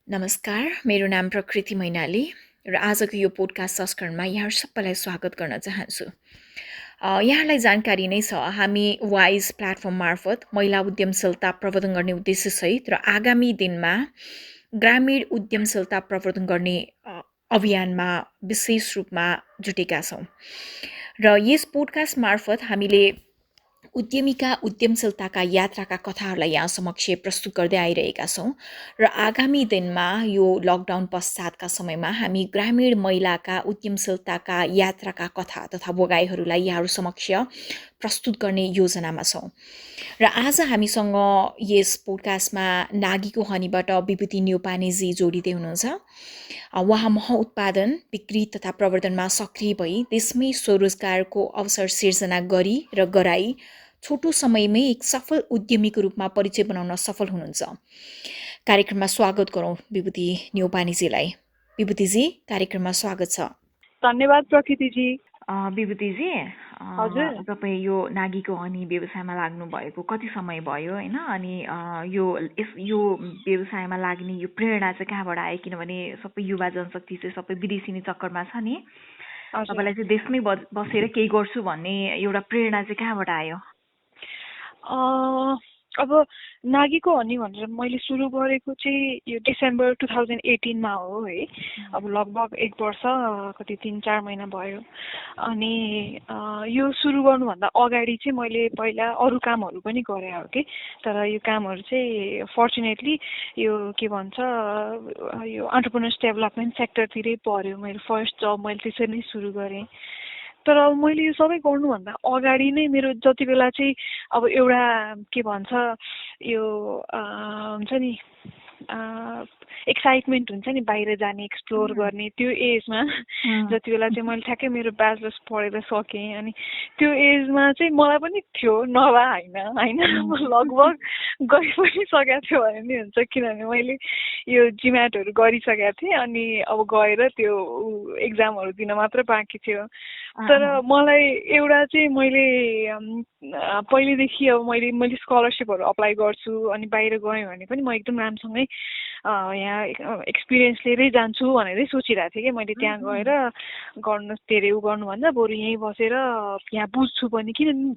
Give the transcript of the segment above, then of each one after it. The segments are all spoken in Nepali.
नमस्कार, मेरो नाम प्रकृति मैनाली र आजको यो पोडकास्ट संस्करणमा यहाँहरू सबैलाई स्वागत गर्न चाहन्छु। यहाँलाई जानकारी नै छ, हामी वाइज प्लेटफर्म मार्फत महिला उद्यमशीलता प्रवर्धन गर्ने उद्देश्यसहित र आगामी दिनमा ग्रामीण उद्यमशीलता प्रवर्धन गर्ने अभियानमा विशेष रूपमा जुटेका छौँ। र यस पोडकास्ट मार्फत हामीले उद्यमीका उद्यमशीलताका यात्राका कथाहरूलाई यहाँ समक्ष प्रस्तुत गर्दै आइरहेका छौँ र आगामी दिनमा यो लकडाउन पश्चातका समयमा हामी ग्रामीण महिलाका उद्यमशीलताका यात्राका कथा तथा भोगाईहरूलाई यहाँहरू समक्ष प्रस्तुत गर्ने योजनामा छौँ। र आज हामीसँग यस पोडकास्टमा नागीको हनीबाट विभूति न्यौपानेजी जोडिँदै हुनुहुन्छ। उहाँ मह उत्पादन, बिक्री तथा प्रवर्धनमा सक्रिय भई देशमै स्वरोजगारको अवसर सिर्जना गरी र गराई छोटो समयमै एक सफल उद्यमीको रूपमा परिचय बनाउन सफल हुनुहुन्छ। कार्यक्रममा स्वागत गरौँ विभूति न्यौपानेजीलाई। विभूतिजी, कार्यक्रममा स्वागत छ। धन्यवाद प्रकृतिजी। विभूतिजी, हजुर, तपाईँ यो नागीको हनी व्यवसायमा लाग्नु भएको कति समय भयो होइन? अनि यो व्यवसायमा लाग्ने यो प्रेरणा चाहिँ कहाँबाट आयो? किनभने सबै युवा जनशक्ति चाहिँ सबै विदेशी नै चक्करमा छ नि। तपाईँलाई चाहिँ देशमै बसेर केही गर्छु भन्ने एउटा प्रेरणा चाहिँ कहाँबाट आयो? अब नागीको हनी भनेर मैले सुरु गरेको चाहिँ यो डिसेम्बर 2018 हो है। अब लगभग 1 वर्ष कति 3-4 महिना भयो। अनि यो सुरु गर्नुभन्दा अगाडि चाहिँ मैले पहिला अरू कामहरू पनि गरेँ हो कि, तर यो कामहरू चाहिँ फर्चुनेटली यो के भन्छ यो एन्टरप्रेन्योर्स डेभलपमेन्ट सेक्टरतिरै पर्यो। मेरो फर्स्ट जब मैले त्यसरी नै सुरु गरेँ। तर अब मैले यो सबै गर्नुभन्दा अगाडि नै मेरो जति बेला चाहिँ अब एउटा के भन्छ यो हुन्छ नि एक्साइटमेन्ट हुन्छ नि बाहिर जाने, एक्सप्लोर गर्ने, त्यो एजमा जति बेला चाहिँ मैले ठ्याक्कै मेरो ब्याचलर्स पढेर सकेँ। अनि त्यो एजमा चाहिँ मलाई पनि थियो नभए होइन लगभग गइ पनि सकेको थियो भने नि हुन्छ, किनभने मैले यो जिम्याटहरू गरिसकेको थिएँ। अनि अब गएर त्यो एक्जामहरू दिन मात्र बाँकी थियो। तर मलाई एउटा चाहिँ मैले पहिलेदेखि अब मैले स्कलरसिपहरू अप्लाई गर्छु अनि बाहिर गएँ भने पनि म एकदम राम्रोसँगै यहाँ एक्सपिरियन्स लिएरै जान्छु भनेरै सोचिरहेको थिएँ कि मैले त्यहाँ गएर धेरै गर्नुभन्दा बरु यहीँ बसेर यहाँ बुझ्छु पनि। किन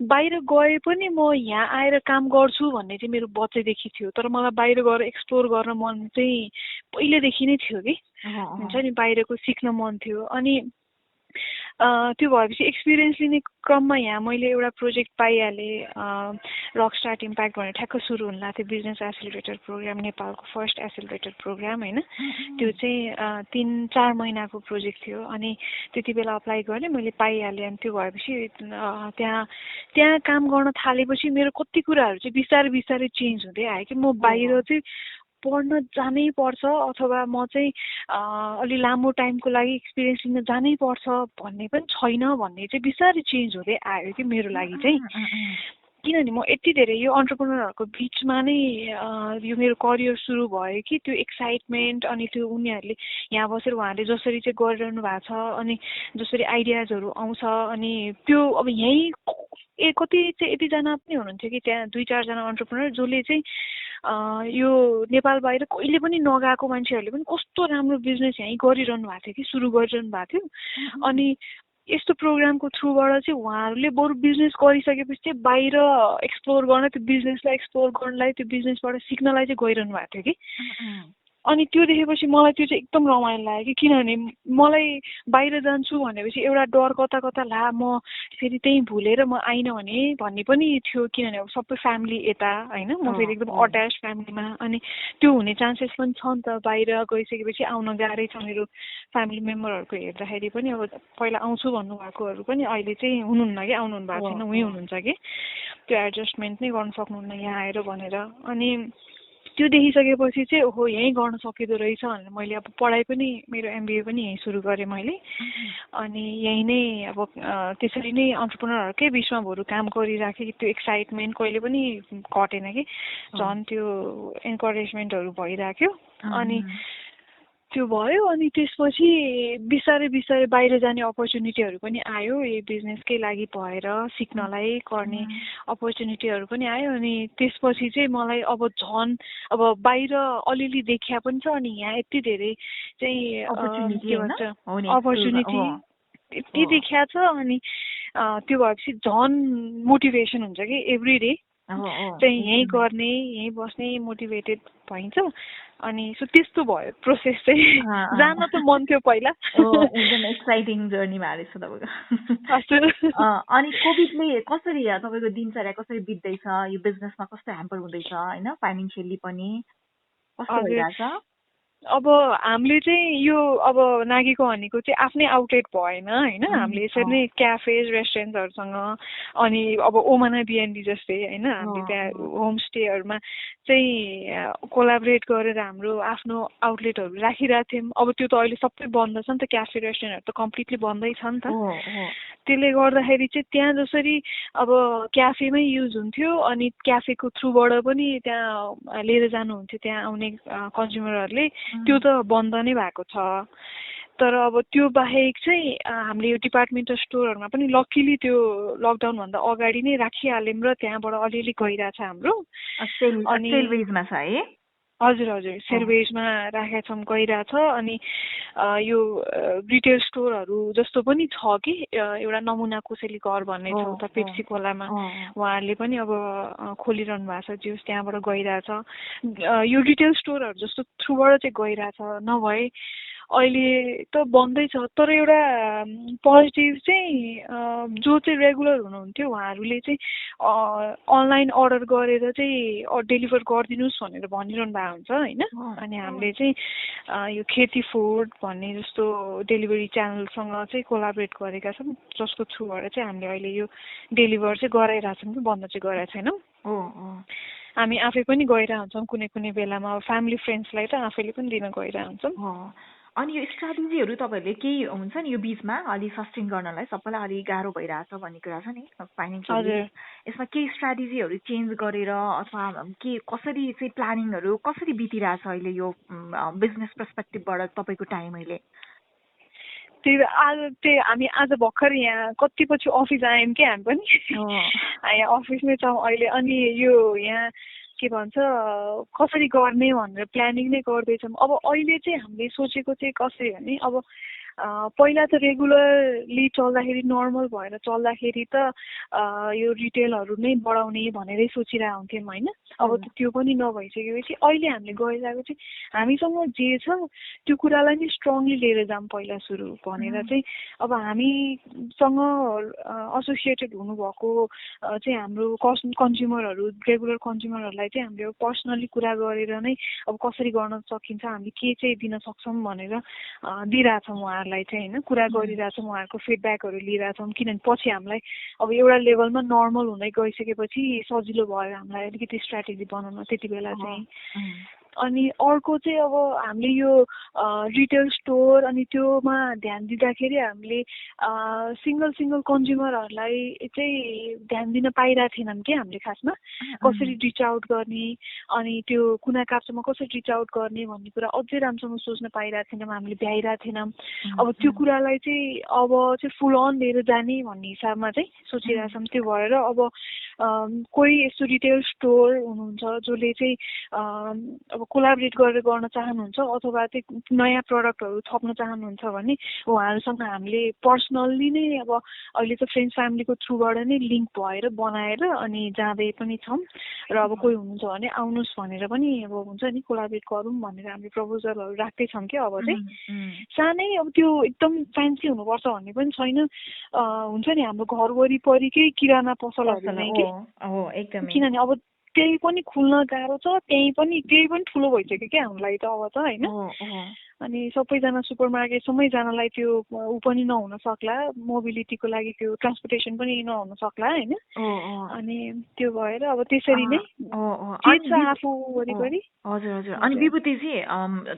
बाहिर गए पनि म यहाँ आएर काम गर्छु भन्ने चाहिँ मेरो बच्चैदेखि थियो। तर मलाई बाहिर गएर एक्सप्लोर गर्न मन चाहिँ पहिलेदेखि नै थियो कि, हुन्छ नि बाहिरको सिक्न मन थियो। अनि त्यो भएपछि एक्सपिरियन्स लिने क्रममा यहाँ मैले एउटा प्रोजेक्ट पाइहालेँ, रकस्टार्ट इम्प्याक्ट भनेर ठ्याक्क सुरु हुन लाग्थ्यो बिजनेस एसिलिरेटर प्रोग्राम, नेपालको फर्स्ट एसिलिरेटर प्रोग्राम होइन। त्यो चाहिँ 3-4 महिनाको प्रोजेक्ट थियो। अनि त्यति बेला अप्लाई गरेँ, मैले पाइहालेँ। अनि त्यो भएपछि त्यहाँ काम गर्न थालेपछि मेरो कति कुराहरू चाहिँ बिस्तारै बिस्तारै चेन्ज हुँदै आयो कि म बाहिर चाहिँ पढ्न जानै पर्छ अथवा म चाहिँ अलि लामो टाइमको लागि एक्सपिरियन्स लिन जानै पर्छ भन्ने पनि छैन भन्ने चाहिँ बिस्तारै चेन्ज हुँदै आयो कि मेरो लागि चाहिँ। किनभने म यति धेरै यो एन्टरप्रेन्योरहरूको बिचमा नै यो मेरो करियर सुरु भयो कि त्यो एक्साइटमेन्ट अनि त्यो उनीहरूले यहाँ बसेर उहाँहरूले जसरी चाहिँ गरिरहनु भएको छ अनि जसरी आइडियाजहरू आउँछ अनि त्यो अब यहीँ कति चाहिँ यतिजना पनि हुनुहुन्थ्यो कि त्यहाँ 2-4 जना एन्टरप्रेन्योर जसले चाहिँ यो नेपाल बाहिर कहिले पनि नगएको मान्छेहरूले पनि कस्तो राम्रो बिजनेस यहीँ गरिरहनु भएको थियो कि, सुरु गरिरहनु भएको थियो। अनि यस्तो प्रोग्रामको थ्रुबाट चाहिँ उहाँहरूले बरु बिजनेस गरिसकेपछि चाहिँ बाहिर एक्सप्लोर गर्न, त्यो बिजनेसलाई एक्सप्लोर गर्नलाई, त्यो बिजनेसबाट सिक्नलाई चाहिँ गइरहनु भएको थियो कि। अनि त्यो देखेपछि मलाई त्यो चाहिँ एकदम रमाइलो लाग्यो कि, किनभने मलाई बाहिर जान्छु भनेपछि एउटा डर कता कता ला म फेरि त्यहीँ भुलेर म आइन भने भन्ने पनि थियो। किनभने अब सबै फ्यामिली यता होइन, म फेरि एकदम अट्याच फ्यामिलीमा। अनि त्यो हुने चान्सेस पनि छ नि त, बाहिर गइसकेपछि आउन गाह्रै छ। मेरो फ्यामिली मेम्बरहरूको हेर्दाखेरि पनि अब पहिला आउँछु भन्नुभएकोहरू पनि अहिले चाहिँ हुनुहुन्न कि, आउनुहुनु भएको छैन, उहीँ हुनुहुन्छ कि, त्यो एडजस्टमेन्ट नै गर्न सक्नुहुन्न यहाँ आएर भनेर। अनि त्यो देखिसकेपछि चाहिँ ओहो यहीँ गर्न सकिँदो रहेछ भनेर मैले अब पढाइ पनि मेरो MBA पनि यहीँ सुरु गरेँ मैले। अनि यहीँ नै अब त्यसरी नै एन्टरप्रेन्योरहरूकै बिचमा बरु काम गरिराखेँ। त्यो एक्साइटमेन्ट कहिले पनि घटेन कि, झन् त्यो इन्करेजमेन्टहरू भइराख्यो। अनि त्यो भयो अनि त्यसपछि बिस्तारै बिस्तारै बाहिर जाने अपर्च्युनिटीहरू पनि आयो यही बिजनेसकै लागि भएर सिक्नलाई गर्ने अपर्च्युनिटीहरू पनि आयो अनि त्यसपछि चाहिँ मलाई अब झन् अब बाहिर अलिअलि देखिया पनि छ अनि यहाँ यति धेरै चाहिँ के भन्छ अपर्च्युनिटी यति देखिया छ अनि त्यो भएपछि झन् मोटिभेसन हुन्छ कि एभ्री डे चाहिँ यहीँ गर्ने यहीँ बस्ने मोटिभेटेड भइन्छ अनि सो त्यस्तो भयो प्रोसेस चाहिँ जान त मन थियो पहिला एकदम एक्साइटिङ जर्नी भएर छ तपाईँको अनि कोभिडले कसरी तपाईँको दिनचर्या कसरी बित्दैछ यो बिजनेसमा कस्तो ह्याम्पर हुँदैछ होइन फाइनेन्सियली पनि कस्तो भइरहेछ अब हामीले चाहिँ यो अब नागीको हनीको चाहिँ आफ्नै आउटलेट भएन होइन हामीले यसरी नै क्याफेज रेस्टुरेन्ट्सहरूसँग अनि अब ओमाना बिएनडी जस्तै होइन हामीले त्यहाँ होमस्टेहरूमा चाहिँ कोलाबरेट गरेर हाम्रो आफ्नो आउटलेटहरू राखिरहेको थियौँ अब त्यो त अहिले सबै बन्द छ नि त क्याफे रेस्टुरेन्टहरू त कम्प्लिटली बन्दै छ नि त त्यसले गर्दाखेरि चाहिँ त्यहाँ जसरी अब क्याफेमै युज हुन्थ्यो अनि क्याफेको थ्रुबाट पनि त्यहाँ लिएर जानुहुन्थ्यो त्यहाँ आउने कन्ज्युमरहरूले त्यो त बन्द नै भएको छ तर अब त्यो बाहेक चाहिँ हामीले यो डिपार्टमेन्टल स्टोरहरूमा पनि लकिली त्यो लकडाउनभन्दा अगाडि नै राखिहाल्यौँ र त्यहाँबाट अलिअलि गइरहेछ हाम्रो अनि हजुर हजुर सेलवेजमा राखेका छौँ गइरहेछ अनि यो रिटेल स्टोरहरू जस्तो पनि छ कि एउटा नमुना कोसेली घर भन्ने छ उता पेप्सी खोलामा उहाँहरूले पनि अब खोलिरहनु भएको छ जो त्यहाँबाट गइरहेछ यो रिटेल स्टोरहरू जस्तो थ्रुबाट चाहिँ गइरहेछ नभए अहिले त बन्दै छ तर एउटा पोजिटिभ चाहिँ जो चाहिँ रेगुलर हुनुहुन्थ्यो उहाँहरूले चाहिँ अनलाइन अर्डर गरेर चाहिँ डेलिभर गरिदिनुहोस् भनेर भनिरहनु भएको हुन्छ होइन अनि हामीले चाहिँ यो खेती फुड भन्ने जस्तो डेलिभरी च्यानलसँग चाहिँ कोलाबरेट गरेका छौँ जसको थ्रुबाट चाहिँ हामीले अहिले यो डेलिभर चाहिँ गराइरहेछौँ कि बन्द चाहिँ गराएको छैनौँ हामी आफै पनि गइरहेको हुन्छौँ कुनै कुनै बेलामा फ्यामिली फ्रेन्ड्सलाई त आफैले पनि दिन गइरहेको हुन्छौँ अनि यो स्ट्राटेजीहरू तपाईँहरूले केही हुन्छ नि यो बिचमा अलि सस्टेन गर्नलाई सबैलाई अलिक गाह्रो भइरहेछ भन्ने कुरा छ नि फाइनेन्सियली यसमा केही स्ट्राटेजीहरू चेन्ज गरेर अथवा के कसरी चाहिँ प्लानिङहरू कसरी बितिरहेछ अहिले यो बिजनेस पर्सपेक्टिभबाट तपाईँको टाइम अहिले त्यही हामी आज भर्खर यहाँ कति पछि अफिस आयौँ कि हामी पनि यहाँ अफिसमै छौँ अहिले अनि यो यहाँ के भन्छ कसरी गर्ने भनेर प्लानिङ नै गर्दैछौँ अब अहिले चाहिँ हामीले सोचेको चाहिँ कसरी भने अब पहिला त रेगुलरली चल्दाखेरि नर्मल भएर चल्दाखेरि त यो रिटेलहरू नै बढाउने भनेरै सोचिरहेको हुन्थ्यौँ होइन अब त्यो पनि नभइसकेपछि अहिले हामीले गरिरहेको चाहिँ हामीसँग जे छ त्यो कुरालाई नै स्ट्रङली लिएर जाऊँ पहिला सुरु भनेर चाहिँ अब हामीसँग एसोसिएटेड हुनुभएको चाहिँ हाम्रो कन्ज्युमरहरू रेगुलर कन्ज्युमरहरूलाई चाहिँ हामीले पर्सनली कुरा गरेर नै अब कसरी गर्न सकिन्छ हामीले के चाहिँ दिन सक्छौँ भनेर दिइरहेछौँ उहाँहरूलाई चाहिँ होइन कुरा गरिरहेछौँ उहाँहरूको फिडब्याकहरू लिइरहेछौँ किनभने पछि हामीलाई अब एउटा लेभलमा नर्मल हुँदै गइसकेपछि सजिलो भयो हामीलाई अलिकति स्ट्राटेजी बनाउन त्यति बेला चाहिँ अनि अर्को चाहिँ अब हामीले यो रिटेल स्टोर अनि त्योमा ध्यान दिँदाखेरि हामीले सिङ्गल कन्ज्युमरहरूलाई चाहिँ ध्यान दिन पाइरहेको थिएनौँ कि हामीले खासमा कसरी रिच आउट गर्ने अनि त्यो कुना काप्चामा कसरी रिच आउट गर्ने भन्ने कुरा अझै राम्रोसँग सोच्न पाइरहेको थिएनौँ हामीले भ्याइरहेको थिएनौँ अब त्यो कुरालाई चाहिँ अब चाहिँ फुल अन लिएर जाने भन्ने हिसाबमा चाहिँ सोचिरहेछौँ त्यो भएर अब कोही यस्तो रिटेल स्टोर हुनुहुन्छ जसले चाहिँ अब कोलाबरेट गरेर गर्न चाहनुहुन्छ अथवा चाहिँ नयाँ प्रडक्टहरू थप्न चाहनुहुन्छ भने उहाँहरूसँग हामीले पर्सनल्ली नै अब अहिले त फ्रेन्ड्स फ्यामिलीको थ्रुबाट नै लिङ्क भएर बनाएर अनि जाँदै पनि छौँ र अब कोही हुनुहुन्छ भने आउनुहोस् भनेर पनि अब हुन्छ नि कोलाबरेट गरौँ भनेर हामीले प्रपोजलहरू राख्दैछौँ कि अब चाहिँ सानै अब त्यो एकदम फ्यान्सी हुनुपर्छ भन्ने पनि छैन हुन्छ नि हाम्रो घर वरिपरिकै किराना पसलहरू नै कि किनभने अब त्यही पनि खुल्न गाह्रो छ त्यही पनि ठुलो भइसक्यो क्या हामीलाई त अब त होइन अनि सबैजना सुपर मार्केटसम्मै जानलाई त्यो ऊ पनि नहुन सक्ला मोबिलिटीको लागि त्यो ट्रान्सपोर्टेसन पनि नहुन सक्ला होइन अनि त्यो भएर अब त्यसरी नै के छ आफू वरिपरि हजुर हजुर अनि विभूतिजी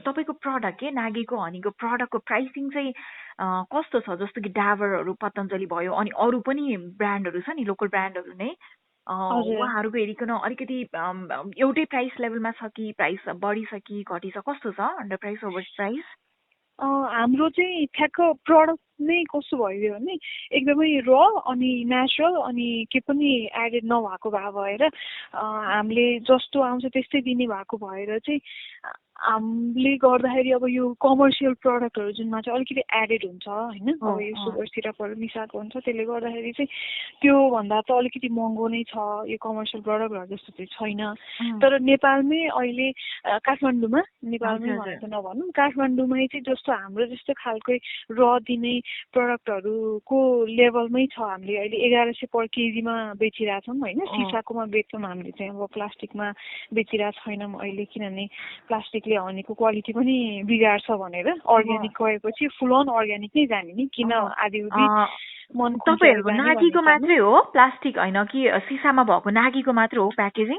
तपाईँको प्रडक्ट के नागीको हनीको प्रडक्टको प्राइसिङ चाहिँ कस्तो छ जस्तो कि डाबरहरू पतञ्जली भयो अनि अरू पनि ब्रान्डहरू छ नि लोकल ब्रान्डहरू नै उहाँहरूको हेरिकन अलिकति एउटै प्राइस लेभलमा छ कि प्राइस बढी छ कि घटी छ कस्तो छ अन्डर प्राइस ओभर प्राइस हाम्रो चाहिँ ठ्याक्क प्रडक्ट नै कस्तो भइदियो भने एकदमै र अनि नेचुरल अनि के पनि एडेड नभएको भएर हामीले जस्तो आउँछ त्यस्तै दिने भएको भएर चाहिँ हामीले गर्दाखेरि अब यो कमर्सियल प्रडक्टहरू जुनमा चाहिँ अलिकति एडेड हुन्छ होइन अब यो सुगर सिरपहरू मिसाएको हुन्छ त्यसले गर्दाखेरि चाहिँ त्योभन्दा त अलिकति महँगो नै छ यो कमर्सियल प्रडक्टहरू जस्तो चाहिँ छैन तर नेपालमै अहिले काठमाडौँमा नेपालमै भनेर नभनौँ काठमाडौँमै चाहिँ जस्तो हाम्रो जस्तो खालकै र दिने प्रडक्टहरूको लेभलमै छ हामीले अहिले 1100 पर केजीमा बेचिरहेछौँ होइन सिसाकोमा बेच्छौँ हामीले चाहिँ अब प्लास्टिकमा बेचिरहेको छैनौँ अहिले किनभने प्लास्टिकले हनीको क्वालिटी पनि बिगार्छ भनेर अर्ग्यानिक गएपछि फुल अन अर्ग्यानिक नै जाने नि किन आधी मन तपाईहरुको नागीको मात्रै हो प्लास्टिक हैन कि सिसामा भएको नागीको मात्रै हो प्याकेजिङ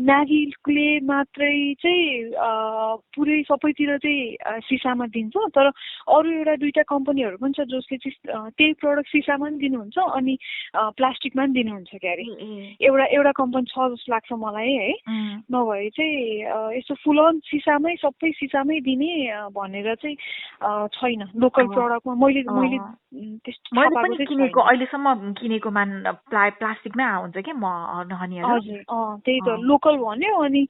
नागीले मात्रै चाहिँ पुरै सबैतिर चाहिँ सिसामा दिन्छ तर अरू एउटा दुईटा कम्पनीहरू पनि छ जसले चाहिँ त्यही प्रडक्ट सिसामा पनि दिनुहुन्छ अनि प्लास्टिकमा पनि दिनुहुन्छ के अरे एउटा कम्पनी छ जस्तो लाग्छ मलाई है नभए चाहिँ यस्तो फुल अन सिसामै सबै सिसामै दिने भनेर चाहिँ छैन लोकल प्रडक्टमा मैले त्यस्तो किनेको अहिलेसम्म किनेको प्लास्टिकमै हुन्छ के हनीहरु हजुर त्यही त लोकल भन्यो अनि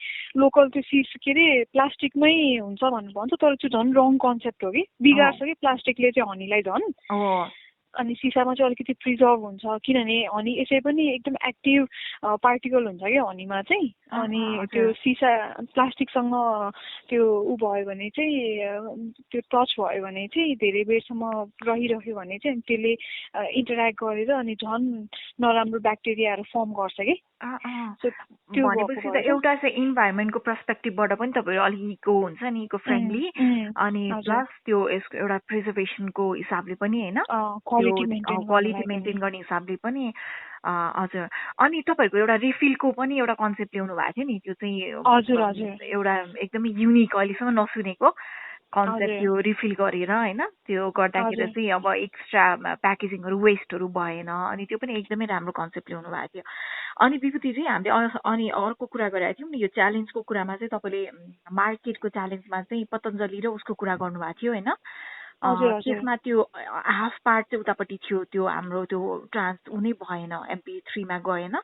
लोकल त्यो के अरे प्लास्टिकमै हुन्छ भनेर भन्छ तर त्यो झन् रङ कन्सेप्ट हो कि बिगार्छ कि प्लास्टिकले चाहिँ हनीलाई झन् अनि सिसामा चाहिँ अलिकति प्रिजर्भ हुन्छ किनभने हनी यसै पनि एकदम एक्टिभ पार्टिकल हुन्छ क्या हनीमा चाहिँ अनि त्यो सिसा प्लास्टिकसँग त्यो उ भयो भने चाहिँ त्यो टच भयो भने चाहिँ धेरै बेरसम्म रहिरह्यो भने चाहिँ त्यसले इन्टरेक्ट गरेर अनि झन् नराम्रो ब्याक्टेरियाहरू फर्म गर्छ कि भनेपछि त एउटा चाहिँ इन्भाइरोमेन्टको पर्सपेक्टिभबाट पनि तपाईहरु अलि इको हुन्छ नि इको फ्रेन्डली अनि प्लस त्यो यसको एउटा प्रिजर्भेसनको हिसाबले पनि हैन क्वालिटी मेन्टेन गर्ने हिसाबले पनि हजुर अनि तपाईहरुको एउटा रिफिलको पनि एउटा कन्सेप्ट ल्याउनु भएको थियो नि त्यो चाहिँ एउटा एकदमै युनिक अहिलेसम्म नसुनेको कन्सेप्ट त्यो रिफिल गरेर हैन त्यो गर्दाखेरि चाहिँ अब एक्स्ट्रा प्याकेजिङहरु वेस्टहरु भएन अनि त्यो पनि एकदमै राम्रो कन्सेप्ट ल्याउनु भएको थियो अनि विभूति चाहिँ हामीले अनि अर्को कुरा गरेका थियौँ नि यो च्यालेन्जको कुरामा चाहिँ तपाईले मार्केटको च्यालेन्जमा चाहिँ पतञ्जलि र उसको कुरा गर्नुभएको थियो हैन त्यसमा त्यो हाफ पार्ट चाहिँ उतापट्टि थियो त्यो हाम्रो त्यो ट्रान्स हुनै भएन MP3 मा गएन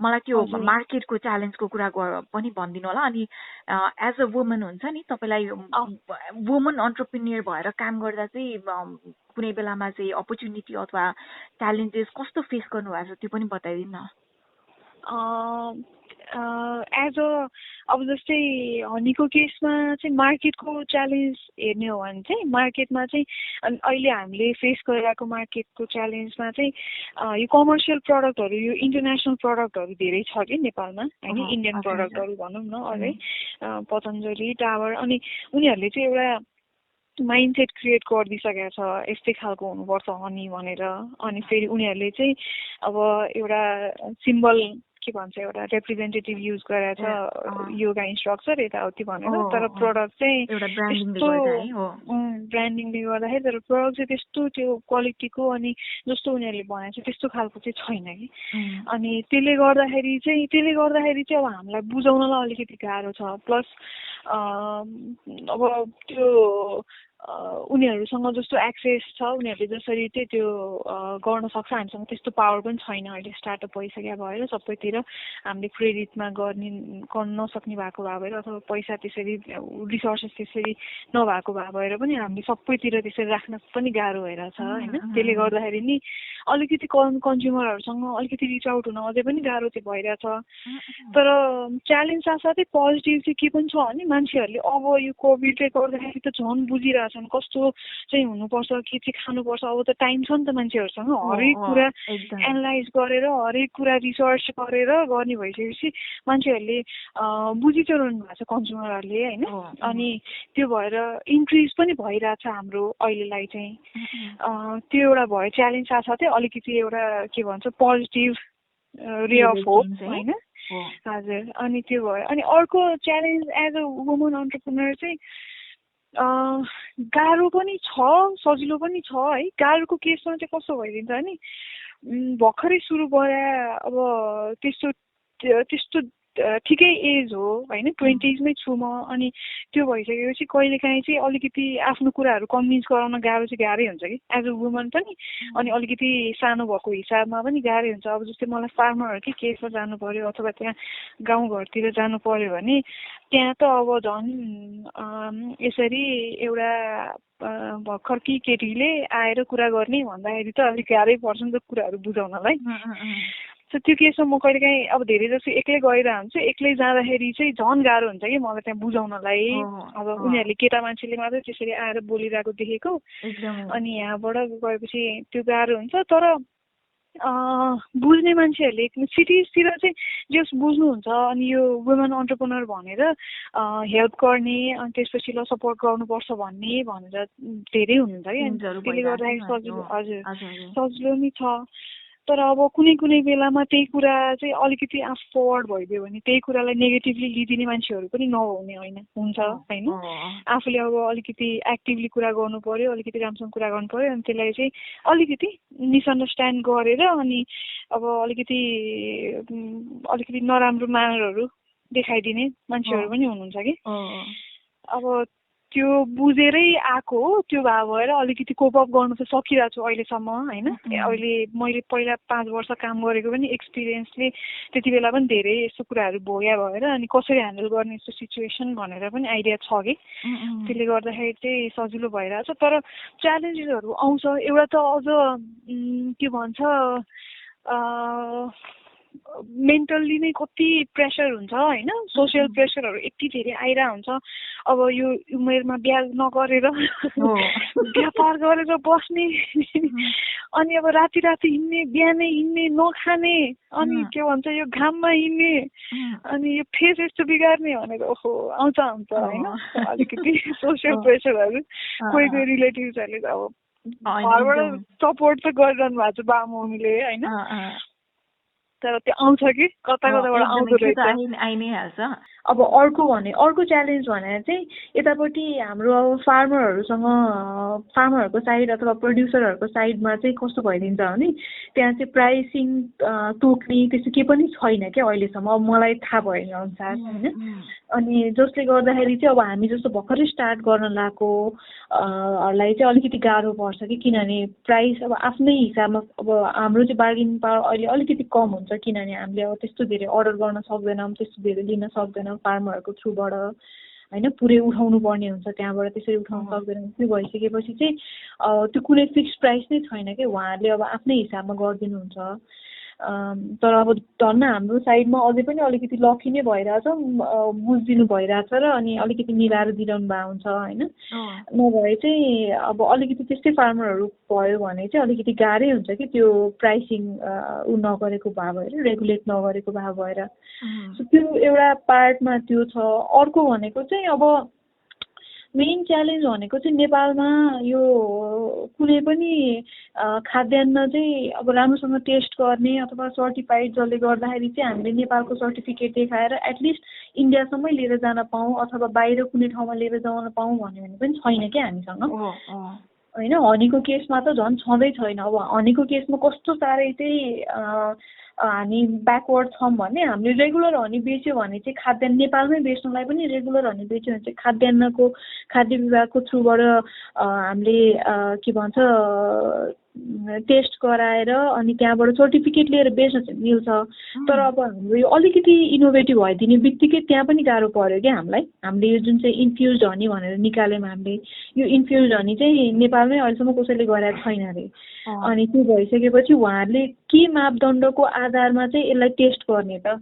मलाई त्यो मार्केटको च्यालेन्जको कुरा पनि भनिदिनु होला अनि एज अ वुमन हुन्छ नि तपाईलाई वुमन एन्टरप्रेन्योर भएर काम गर्दा चाहिँ कुनै बेलामा चाहिँ अपर्च्युनिटी अथवा च्यालेन्जेस कस्तो फेस गर्नु भएको छ त्यो पनि बताइदिनु न एज अ अब जस्तै हनीको केसमा चाहिँ मार्केटको च्यालेन्ज हेर्ने हो भने चाहिँ मार्केटमा चाहिँ अहिले हामीले फेस गरिरहेको मार्केटको च्यालेन्जमा चाहिँ यो कमर्सियल प्रडक्टहरू यो इन्टरनेसनल प्रडक्टहरू धेरै छ कि नेपालमा होइन इन्डियन प्रडक्टहरू भनौँ न अझै पतञ्जलि टावर अनि उनीहरूले चाहिँ एउटा माइन्डसेट क्रिएट गरिदिइसकेको छ यस्तै खालको हुनुपर्छ हनी भनेर अनि फेरि उनीहरूले चाहिँ अब एउटा सिम्बल के भन्छ एउटा रिप्रेजेन्टेटिभ युज गरेर छ योगा इन्स्ट्रक्टर यताउति भनेर तर प्रडक्ट चाहिँ त्यस्तो ब्रान्डिङले गर्दाखेरि तर प्रडक्ट चाहिँ त्यस्तो त्यो क्वालिटीको अनि जस्तो उनीहरूले भनेको छ त्यस्तो खालको चाहिँ छैन कि अनि त्यसले गर्दाखेरि चाहिँ अब हामीलाई बुझाउनलाई अलिकति गाह्रो छ प्लस अब त्यो उनीहरूसँग जस्तो एक्सेस छ उनीहरूले जसरी चाहिँ त्यो गर्न सक्छ हामीसँग त्यस्तो पावर पनि छैन अहिले स्टार्टअप भइसक्यो भएर सबैतिर हामीले क्रेडिटमा गर्न नसक्ने भएको भएर अथवा पैसा त्यसरी रिसोर्सेस त्यसरी नभएको भएर पनि हामीले सबैतिर त्यसरी राख्न पनि गाह्रो भइरहेछ होइन त्यसले गर्दाखेरि नि अलिकति कन्ज्युमरहरूसँग अलिकति रिच आउट हुन अझै पनि गाह्रो चाहिँ भइरहेछ तर च्यालेन्ज साथसाथै पोजिटिभ चाहिँ के पनि छ भने मान्छेहरूले अब यो कोभिडले गर्दाखेरि त झन् बुझिरहेछन् कस्तो चाहिँ हुनुपर्छ के चाहिँ खानुपर्छ अब त टाइम छ नि त मान्छेहरूसँग हरेक कुरा एनालाइज गरेर हरेक कुरा रिसर्च गरेर गर्ने भइसकेपछि मान्छेहरूले बुझिचलाउनु भएको छ कन्ज्युमरहरूले होइन अनि त्यो भएर इन्क्रिज पनि भइरहेछ हाम्रो अहिलेलाई चाहिँ त्यो एउटा भयो च्यालेन्ज साथसाथै अलिकति एउटा के भन्छ पोजिटिभ रे अफ होप होइन हजुर अनि त्यो भयो अनि अर्को challenge as a woman entrepreneur चाहिँ गाह्रो पनि छ सजिलो पनि छ है गाह्रोको केसमा चाहिँ कस्तो भइदिन्छ नि भर्खरै सुरु गरे अब त्यस्तो ठिकै एज हो होइन, 20s मै छु म। अनि त्यो भइसकेपछि कहिलेकाहीँ चाहिँ अलिकति आफ्नो कुराहरू कन्भिन्स गराउन गाह्रै हुन्छ कि एज अ वुमन पनि। अनि अलिकति सानो भएको हिसाबमा पनि गाह्रै हुन्छ। अब जस्तै मलाई फार्मरहरूकै केसमा जानु पर्यो अथवा त्यहाँ गाउँघरतिर जानु पर्यो भने त्यहाँ त अब झन् यसरी एउटा भर्खरकी केटीले आएर कुरा गर्ने भन्दाखेरि त अलिक गाह्रै पर्छ नि त कुराहरू बुझाउनलाई। सो त्यो केसमा म कहिलेकाहीँ अब धेरै जस्तो एक्लै गएर हुन्छु। एक्लै जाँदाखेरि चाहिँ झन् गाह्रो हुन्छ कि मलाई त्यहाँ बुझाउनलाई। अब उनीहरूले केटा मान्छेले मात्रै त्यसरी आएर बोलिरहेको देखेको, अनि यहाँबाट गएपछि त्यो गाह्रो हुन्छ। तर बुझ्ने मान्छेहरूले सिटिजतिर चाहिँ जस बुझ्नुहुन्छ अनि यो वुमेन अन्टरप्रेनर भनेर हेल्प गर्ने अनि त्यसपछि ल सपोर्ट गर्नुपर्छ भनेर धेरै हुनुहुन्छ कि। त्यसले गर्दाखेरि सजिलो, हजुर सजिलो नि छ। तर अब कुनै कुनै बेलामा त्यही कुरा चाहिँ अलिकति आफू फरवर्ड भइदियो भने त्यही कुरालाई नेगेटिभली लिदिने मान्छेहरू पनि नहुने होइन, हुन्छ होइन। आफूले अब अलिकति एक्टिभली कुरा गर्नु पर्यो, अलिकति राम्रोसँग कुरा गर्नु पर्यो। अनि त्यसलाई चाहिँ अलिकति मिसअन्डरस्ट्यान्ड गरेर अनि अब अलिकति नराम्रो म्यानरहरू देखाइदिने मान्छेहरू पनि हुनुहुन्छ कि। अब त्यो बुझेरै आएको हो, त्यो भए भएर अलिकति कोपअप गर्नु त सकिरहेको छु अहिलेसम्म होइन। अहिले मैले पहिला 5 वर्ष काम गरेको पनि एक्सपिरियन्सले त्यति बेला पनि धेरै यस्तो कुराहरू भोग्या भएर अनि कसरी ह्यान्डल गर्ने यस्तो सिचुएसन भनेर पनि आइडिया छ कि। त्यसले गर्दाखेरि चाहिँ सजिलो भइरहेछ। तर च्यालेन्जेसहरू आउँछ। एउटा त अझ के भन्छ मेन्टल्ली नै कति प्रेसर हुन्छ होइन, सोसियल प्रेसरहरू यति धेरै आइरहेको हुन्छ। अब यो उमेरमा बिहा नगरेर व्यापार गरेर बस्ने, अनि अब राति हिँड्ने, बिहानै हिँड्ने, नखाने, अनि के भन्छ यो घाममा हिँड्ने, अनि यो फेस यस्तो बिगार्ने भनेर ओहो आउँछ होइन अलिकति सोसियल प्रेसरहरू। कोही रिलेटिभ्सहरूले अब घरबाट सपोर्ट त गरिरहनु भएको छ बाबुमम्मीले होइन, तर त्यो आउँछ कि कताबाट आउँदो रहेछ। अब अर्को च्यालेन्ज भनेर चाहिँ यतापट्टि हाम्रो अब फार्मरहरूको साइड अथवा प्रड्युसरहरूको साइडमा चाहिँ कस्तो भइदिन्छ भने त्यहाँ चाहिँ प्राइसिङ तोक्ने त्यस्तो केही पनि छैन क्या अहिलेसम्म, अब मलाई थाहा भएन अनुसार होइन। अनि जसले गर्दाखेरि चाहिँ अब हामी जस्तो भर्खरै स्टार्ट गर्न लागेको हरूलाई चाहिँ अलिकति गाह्रो पर्छ कि, किनभने प्राइस अब आफ्नै हिसाबमा अब हाम्रो चाहिँ बार्गेनिङ पावर अहिले अलिकति कम हुन्छ, किनभने हामीले अब त्यस्तो धेरै अर्डर गर्न सक्दैनौँ, त्यस्तो धेरै लिन सक्दैनौँ फार्मरहरूको थ्रुबाट होइन। पुरै उठाउनु पर्ने हुन्छ त्यहाँबाट, त्यसरी उठाउनु सक्दैनौँ। त्यो भइसकेपछि चाहिँ त्यो कुनै फिक्स प्राइस नै छैन कि, उहाँहरूले अब आफ्नै हिसाबमा गरिदिनुहुन्छ। तर अब धन्न हाम्रो साइडमा अझै पनि अलिकति लकी नै भइरहेछ, बुझिदिनु भइरहेछ र अनि अलिकति मिलाएर दिइरहनु भएको हुन्छ होइन। नभए चाहिँ अब अलिकति त्यस्तै फार्मरहरू भयो भने चाहिँ अलिकति गाह्रै हुन्छ कि त्यो प्राइसिङ नगरेको भए भएर, रेगुलेट नगरेको भए भएर। सो त्यो एउटा पार्टमा त्यो छ। अर्को भनेको चाहिँ अब मेन च्यालेन्ज भनेको चाहिँ नेपालमा यो कुनै पनि खाद्यान्न चाहिँ अब राम्रोसँग टेस्ट गर्ने अथवा सर्टिफाइड जसले गर्दाखेरि चाहिँ हामीले नेपालको सर्टिफिकेट देखाएर एटलिस्ट इन्डियासम्मै लिएर जान पाऊँ अथवा बाहिर कुनै ठाउँमा लिएर जान पाऊँ भन्यो भने पनि छैन क्या हामीसँग होइन। हनीको केसमा त झन् छँदै छैन। अब हनीको केसमा कस्तो साह्रै चाहिँ हामी ब्याकवर्ड छौँ भने हामीले रेगुलर हनी बेच्यो भने चाहिँ खाद्यान्न नेपालमै बेच्नलाई पनि रेगुलर हनी बेच्यो भने चाहिँ खाद्य विभागको थ्रुबाट हामीले के भन्छ टेस्ट गराएर अनि त्यहाँबाट सर्टिफिकेट लिएर बेच्न चाहिँ मिल्छ। तर अब हाम्रो यो अलिकति इनोभेटिभ भइदिने बित्तिकै त्यहाँ पनि गाह्रो पर्यो क्या हामीलाई। हामीले यो जुन चाहिँ इन्फ्युज हनी भनेर निकाल्यौँ हामीले, यो इन्फ्युज हनी चाहिँ नेपालमै अहिलेसम्म कसैले गरेको छैन अरे। अनि त्यो भइसकेपछि उहाँहरूले के मापदण्डको आधारमा चाहिँ यसलाई टेस्ट गर्ने त?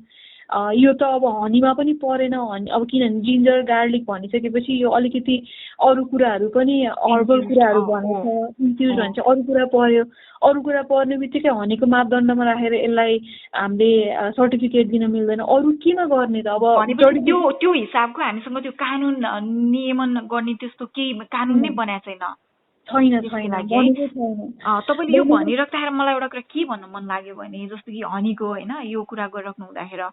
यो त अब हनीमा पनि परेन। अब किनभने जिन्जर गार्लिक भनिसकेपछि यो अलिकति अरू कुराहरू पनि हर्बल कुराहरू भनेको छ, इन्फ्युज भन्छ अरू कुरा पर्यो। अरू कुरा पर्ने बित्तिकै हनीको मापदण्डमा राखेर यसलाई हामीले सर्टिफिकेट दिन मिल्दैन। अरू केमा गर्ने त? अब त्यो हिसाबको हामीसँग त्यो कानुन नियमन गर्ने त्यस्तो केही कानुन नै बनाएको छैन। छैन त्यसको छैन लागि है बनेकै छैन। तपाईँले यो भनिराख्दाखेरि मलाई एउटा कुरा के भन्न मन लाग्यो भने जस्तो कि हनीको होइन यो कुरा गरिराख्नु हुँदाखेरि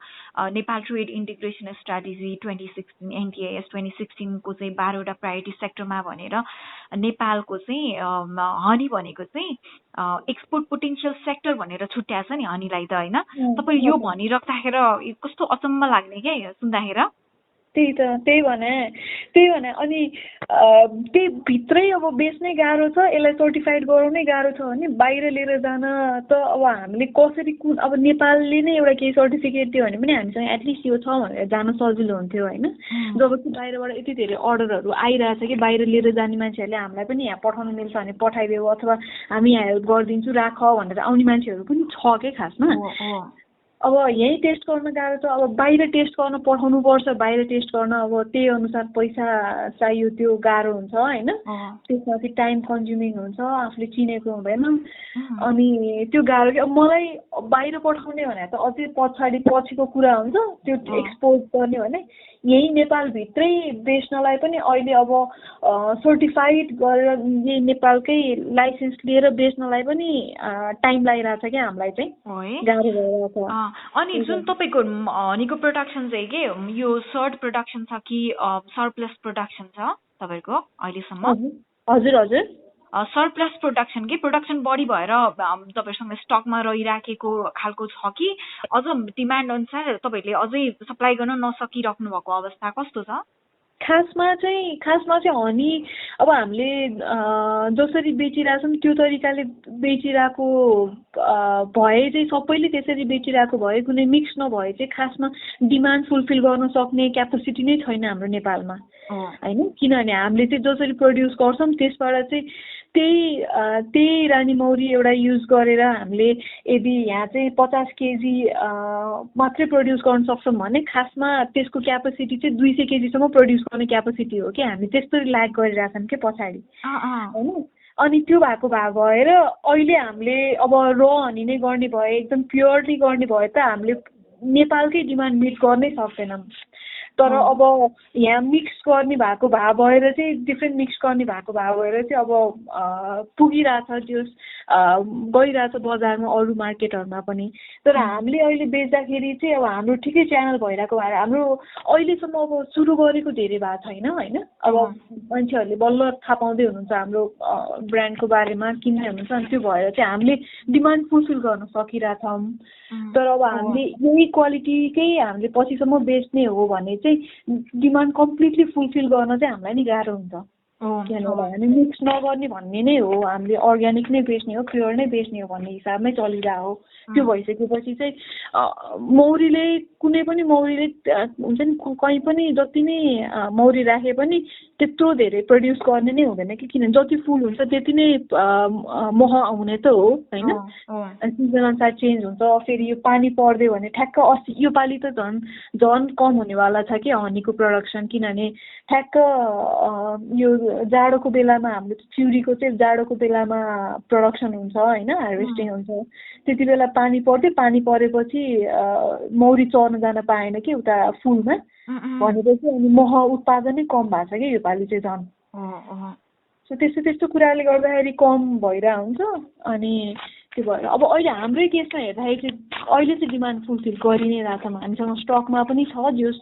Nepal trade integration strategy 2016 NTIS 2016 को चाहिँ 12वटा प्रायोरिटी सेक्टरमा भनेर नेपालको चाहिँ हनी भनेको चाहिँ एक्सपोर्ट पोटेन्सियल सेक्टर भनेर छुट्याएछ नि हनीलाई त होइन। तपाईँ यो भनिराख्दाखेरि कस्तो अचम्म लाग्ने क्या सुन्दाखेरि। त्यही भने अनि त्यही भित्रै अब बेच्नै गाह्रो छ, यसलाई सर्टिफाइड गराउनै गाह्रो छ भने बाहिर लिएर जान त अब हामीले कसरी कुन अब नेपालले नै एउटा केही सर्टिफिकेट दियो भने पनि हामीसँग एटलिस्ट यो छ भनेर जान सजिलो हुन्थ्यो होइन। जबकि बाहिरबाट यति धेरै अर्डरहरू आइरहेछ कि बाहिर लिएर जाने मान्छेहरूले हामीलाई पनि यहाँ पठाउनु मिल्छ भने पठाइदेऊ अथवा हामी यहाँ हेल्प गरिदिन्छु राख भनेर आउने मान्छेहरू पनि छ के खासमा। अब यहीँ टेस्ट गर्न गाह्रो छ, अब बाहिर टेस्ट गर्न पठाउनु पर्छ, बाहिर टेस्ट गर्न अब त्यही अनुसार पैसा चाहियो, त्यो गाह्रो हुन्छ होइन। त्यसमा चाहिँ टाइम कन्ज्युमिङ हुन्छ, आफूले चिनेको हुँदैन अनि त्यो गाह्रो कि अब मलाई बाहिर पठाउने भने त अझै पछिको कुरा हुन्छ, त्यो एक्सपोर्ट गर्ने भने यही नेपालभित्रै बेच्नलाई पनि अहिले अब सर्टिफाइड गरेर यही नेपालकै लाइसेन्स लिएर बेच्नलाई पनि टाइम लागिरहेछ क्या हामीलाई चाहिँ, गाह्रो भइरहेछ। अनि जुन तपाईँको हनीको प्रोडक्सन चाहिँ के यो सर्ट प्रोडक्सन छ कि सरप्लस प्रोडक्सन छ तपाईँको अहिलेसम्म? हजुर हजुर सरप्लस प्रोडक्सन कि प्रोडक्सन बढी भएर तपाईँसँग स्टकमा रहिराखेको खालको छ कि अझ डिमान्ड अनुसार तपाईँहरूले अझै सप्लाई गर्न नसकिराख्नु भएको अवस्था कस्तो छ? खासमा चाहिँ हनी अब हामीले जसरी बेचिरहेछौँ त्यो तरिकाले बेचिरहेको भए चाहिँ सबैले त्यसरी बेचिरहेको भए कुनै मिक्स नभए चाहिँ खासमा डिमान्ड फुलफिल गर्न सक्ने क्यापेसिटी नै छैन हाम्रो नेपालमा होइन। किनभने हामीले चाहिँ जसरी प्रड्युस गर्छौँ त्यसबाट चाहिँ त्यही रानी मौरी एउटा युज गरेर हामीले यदि यहाँ चाहिँ 50 केजी मात्रै प्रड्युस गर्न सक्छौँ भने खासमा त्यसको क्यापेसिटी चाहिँ 200 केजीसम्म प्रड्युस गर्ने क्यापेसिटी हो कि हामी त्यस्तो ल्याक गरिरहेछौँ कि पछाडि होइन। अनि त्यो भएको भएर अहिले हामीले अब र हनी नै गर्ने भए एकदम प्योरली गर्ने भए त हामीले नेपालकै डिमान्ड मिट गर्नै सक्दैनौँ। तर अब यहाँ मिक्स गर्ने भएको भएर चाहिँ डिफ्रेन्ट मिक्स गर्ने भएको भएर चाहिँ अब पुगिरहेछ त्यो गइरहेछ बजारमा अरू मार्केटहरूमा पनि। तर हामीले अहिले बेच्दाखेरि चाहिँ अब हाम्रो ठिकै च्यानल भइरहेको भएर हाम्रो अहिलेसम्म अब सुरु गरेको धेरै भएको छैन होइन। अब मान्छेहरूले बल्ल थाहा पाउँदै हुनुहुन्छ हाम्रो ब्रान्डको बारेमा किन्दै हुनुहुन्छ, अनि त्यो भएर चाहिँ हामीले डिमान्ड फुलफिल गर्न सकिरहेछौँ। तर अब हामीले यही क्वालिटीकै हामीले पछिसम्म बेच्ने हो भने चाहिँ डिमान्ड कम्प्लिटली फुलफिल गर्न चाहिँ हामीलाई नि गाह्रो हुन्छ। किनभने हामी मिक्स नगर्ने भन्ने नै हो, हामीले अर्ग्यानिक नै बेच्ने हो, प्योर नै बेच्ने हो भन्ने हिसाबमै चलिरहेको हो। त्यो भइसकेपछि चाहिँ मौरीले कुनै पनि मौरीले हुन्छ नि कहीँ पनि जति नै मौरी राखे पनि त्यत्रो धेरै प्रड्युस गर्ने नै हुँदैन कि, किनभने जति फुल हुन्छ त्यति नै मह आउने त हो होइन। सिजन अनुसार चेन्ज हुन्छ। फेरि यो पानी पर्दियो भने ठ्याक्क अस्ति यो पालि त झन् कम हुनेवाला छ कि हनीको प्रडक्सन, किनभने ठ्याक्क यो जाडोको बेलामा हाम्रो चिउरीको चाहिँ जाडोको बेलामा प्रडक्सन हुन्छ होइन, हार्भेस्टिङ हुन्छ। त्यति बेला पानी पर्थ्यो, पानी परेपछि मौरी चर्न जान पाएन कि उता फुलमा भनेपछि अनि मह उत्पादनै कम भएको छ कि योपालि चाहिँ झन्। सो त्यस्तो कुराले गर्दाखेरि कम भइरहेको हुन्छ। अनि त्यो भएर अब अहिले हाम्रै केसमा हेर्दाखेरि चाहिँ अहिले चाहिँ डिमान्ड फुलफिल गरि नै रहेछौँ। हामीसँग स्टकमा पनि छ, जस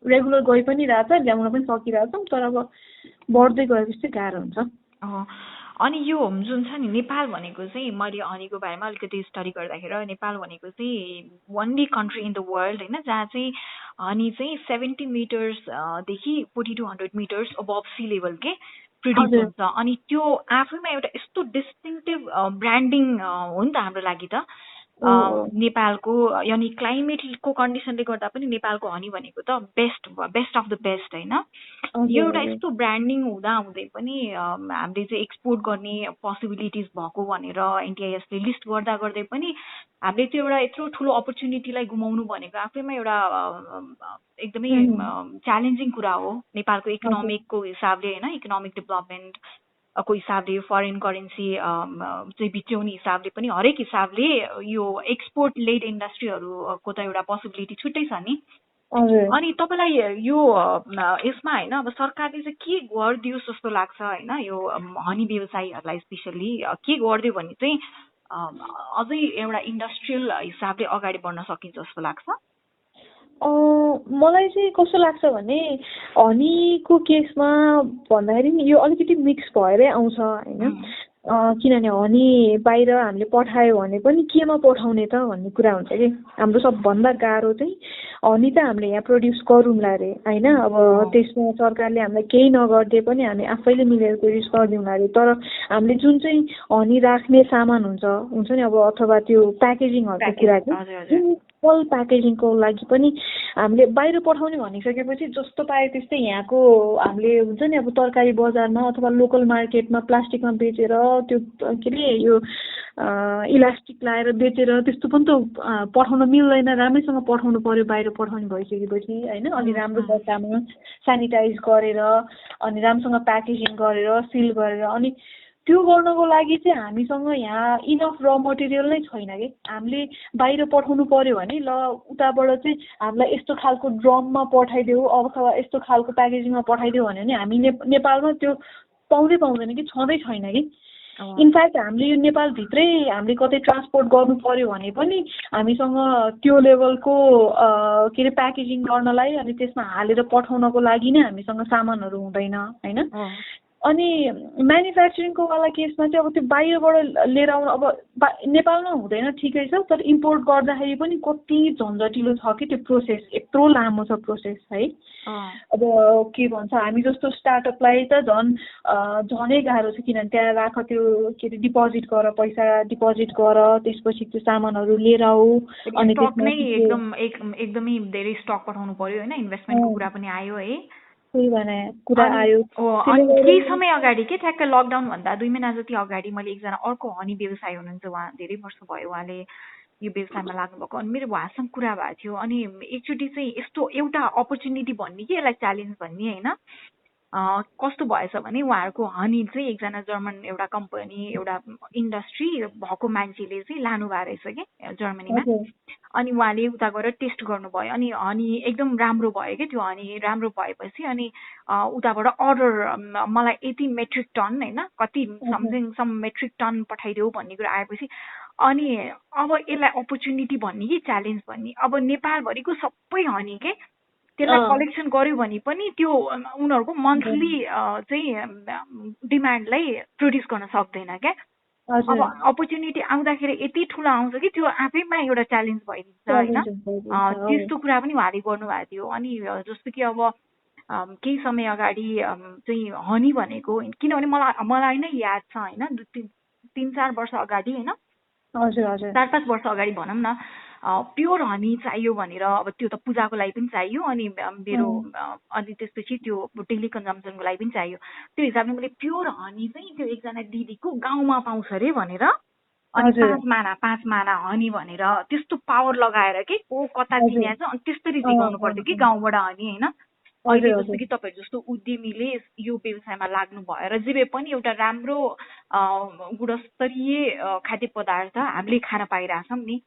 रेगुलर गइ पनि रहेछ, ल्याउन पनि सकिरहेछौँ। तर अब बढ्दै गएपछि चाहिँ गाह्रो हुन्छ। अनि यो जुन छ नि नेपाल भनेको चाहिँ मैले हनीको बारेमा अलिकति स्टडी गर्दाखेरि नेपाल भनेको चाहिँ only country in the world होइन जहाँ चाहिँ हनी चाहिँ 70 मिटर्सदेखि 4200 मिटर्स अबभ सी लेभल के प्रोड्युस हुन्छ। अनि त्यो आफैमा एउटा यस्तो डिस्टिङटिभ ब्रान्डिङ हो नि त हाम्रो लागि त नेपालको, यानि क्लाइमेटको कन्डिसनले गर्दा पनि नेपालको हनी भनेको त बेस्ट अफ द बेस्ट होइन। यो एउटा यस्तो ब्रान्डिङ हुँदै पनि हामीले चाहिँ एक्सपोर्ट गर्ने पोसिबिलिटिज भएको भनेर एनटिआइएसले लिस्ट गर्दै पनि हामीले त्यो एउटा यत्रो ठुलो अपर्च्युनिटीलाई गुमाउनु भनेको आफैमा एउटा एकदमै च्यालेन्जिङ कुरा हो नेपालको इकोनोमिकको हिसाबले होइन, इकोनोमिक डेभलपमेन्ट को हिसाबले, फरेन करेन्सी चाहिँ बिट्याउने हिसाबले पनि हरेक हिसाबले यो एक्सपोर्ट लेड इन्डस्ट्रीहरूको त एउटा पोसिबिलिटी छुट्टै छ नि। अनि तपाईँलाई यो यसमा होइन अब सरकारले चाहिँ के गरिदियोस् जस्तो लाग्छ होइन यो हनी व्यवसायीहरूलाई स्पेसल्ली के गरिदियो भने चाहिँ अझै एउटा इन्डस्ट्रियल हिसाबले अगाडि बढ्न सकिन्छ जस्तो लाग्छ? मलाई चाहिँ कस्तो लाग्छ भने हनीको केसमा भन्दाखेरि यो अलिकति मिक्स भएरै आउँछ होइन, किनभने हनी बाहिर हामीले पठायो भने पनि केमा पठाउने त भन्ने कुरा हुन्छ कि। हाम्रो सबभन्दा गाह्रो चाहिँ हनी त हामीले यहाँ प्रड्युस गरौँला अरे होइन, अब त्यसमा सरकारले हामीलाई केही नगरिदिए पनि हामी आफैले मिलेर प्रड्युस गरिदिउँला अरे। तर हामीले जुन चाहिँ हनी राख्ने सामान हुन्छ नि, अब अथवा त्यो प्याकेजिङहरूको कुरा चाहिँ सिम्पल प्याकेजिङको लागि पनि हामीले बाहिर पठाउने भनिसकेपछि जस्तो पायो त्यस्तै यहाँको हामीले हुन्छ नि अब तरकारी बजारमा अथवा लोकल मार्केटमा प्लास्टिकमा बेचेर त्यो के अरे यो इलास्टिक लाएर बेचेर त्यस्तो पनि त पठाउन मिल्दैन। राम्रैसँग पठाउनु पर्यो बाहिर पठाउने भइसकेपछि होइन, अनि राम्रो जग्गामा सेनिटाइज गरेर अनि राम्रोसँग प्याकेजिङ गरेर सिल गरेर। अनि त्यो गर्नको लागि चाहिँ हामीसँग यहाँ इनफ र मटेरियल नै छैन कि। हामीले बाहिर पठाउनु पर्यो भने ल उताबाट चाहिँ हामीलाई यस्तो खालको ड्रममा पठाइदेऊ अथवा यस्तो खालको प्याकेजिङमा पठाइदेऊ भन्यो भने हामी नेपालमा त्यो पाउँदैन कि, छँदै छैन कि। इनफ्याक्ट हामीले यो नेपालभित्रै हामीले कतै ट्रान्सपोर्ट गर्नु पर्यो भने पनि हामीसँग त्यो लेभलको के अरे प्याकेजिङ गर्नलाई अनि त्यसमा हालेर पठाउनको लागि नै हामीसँग सामानहरू हुँदैन होइन। अनि म्यानुफ्याक्चरिङको वाला केसमा चाहिँ अब त्यो बाहिरबाट लिएर आउनु अब नेपालमा हुँदैन ठिकै छ, तर इम्पोर्ट गर्दाखेरि पनि कति झन्झटिलो छ कि त्यो प्रोसेस, यत्रो लामो छ प्रोसेस है। अब के भन्छ हामी जस्तो स्टार्टअपलाई त झनै गाह्रो छ, किनभने त्यहाँ राख त्यो के अरे डिपोजिट गर, पैसा डिपोजिट गर, त्यसपछि त्यो सामानहरू लिएर आऊ अनि एकदमै धेरै स्टक पठाउनु पर्यो होइन, इन्भेस्टमेन्टको कुरा पनि आयो है। कुरा आयो। केही समय अगाडि के ठ्याक्क लकडाउन भन्दा 2 महिना जति अगाडि मैले एकजना अर्को हनी व्यवसायी हुनुहुन्छ, उहाँ धेरै वर्ष भयो उहाँले यो व्यवसायमा लाग्नुभएको, अनि मेरो उहाँसँग कुरा भएको थियो। अनि एकचोटि चाहिँ यस्तो एउटा अपर्च्युनिटी भन्ने कि यसलाई च्यालेन्ज भन्ने होइन, कस्तो भएछ भने उहाँहरूको हनी चाहिँ एकजना जर्मन एउटा कम्पनी एउटा इन्डस्ट्री भएको मान्छेले चाहिँ लानुभएको रहेछ कि जर्मनीमा। अनि उहाँले उता गएर टेस्ट गर्नुभयो अनि हनी एकदम राम्रो भयो क्या। त्यो हनी राम्रो भएपछि अनि उताबाट अर्डर मलाई यति मेट्रिक टन होइन कति समथिङ सम मेट्रिक टन पठाइदेऊ भन्ने कुरा आएपछि अनि अब यसलाई अपर्च्युनिटी भन्ने कि च्यालेन्ज भन्ने, अब नेपालभरिको सबै हनी के त्यसलाई कलेक्सन गर्यो भने पनि त्यो उनीहरूको मन्थली चाहिँ डिमान्डलाई प्रोड्युस गर्न सक्दैन क्या। अब अपर्च्युनिटी आउँदाखेरि यति ठुलो आउँछ कि त्यो आफैमा एउटा च्यालेन्ज भइदिन्छ होइन। त्यस्तो कुरा पनि उहाँले गर्नुभएको थियो। अनि जस्तो कि अब केही समय अगाडि चाहिँ हनी भनेको, किनभने मलाई नै याद छ होइन 3-4 वर्ष अगाडि होइन, 4-5 वर्ष अगाडि भनौँ न, प्योर हनी चाहियो भनेर अब त्यो त पूजाको लागि पनि चाहियो अनि मेरो अनि त्यसपछि त्यो डेली कन्जम्सनको लागि पनि चाहियो। त्यो हिसाबले मैले प्योर हनी चाहिँ त्यो एकजना दिदीको गाउँमा पाउँछ अरे भनेर अनि 5 माना हनी भनेर त्यस्तो पावर लगाएर के को कता चिनिया छ अनि त्यसरी जिगाउनु पर्थ्यो कि गाउँबाट हनी होइन। अहिले जस्तो कि तपाईँहरू जस्तो उद्यमीले यो व्यवसायमा लाग्नु भयो र जे भए पनि एउटा राम्रो गुणस्तरीय खाद्य पदार्थ हामीले खान पाइरहेछौँ नि।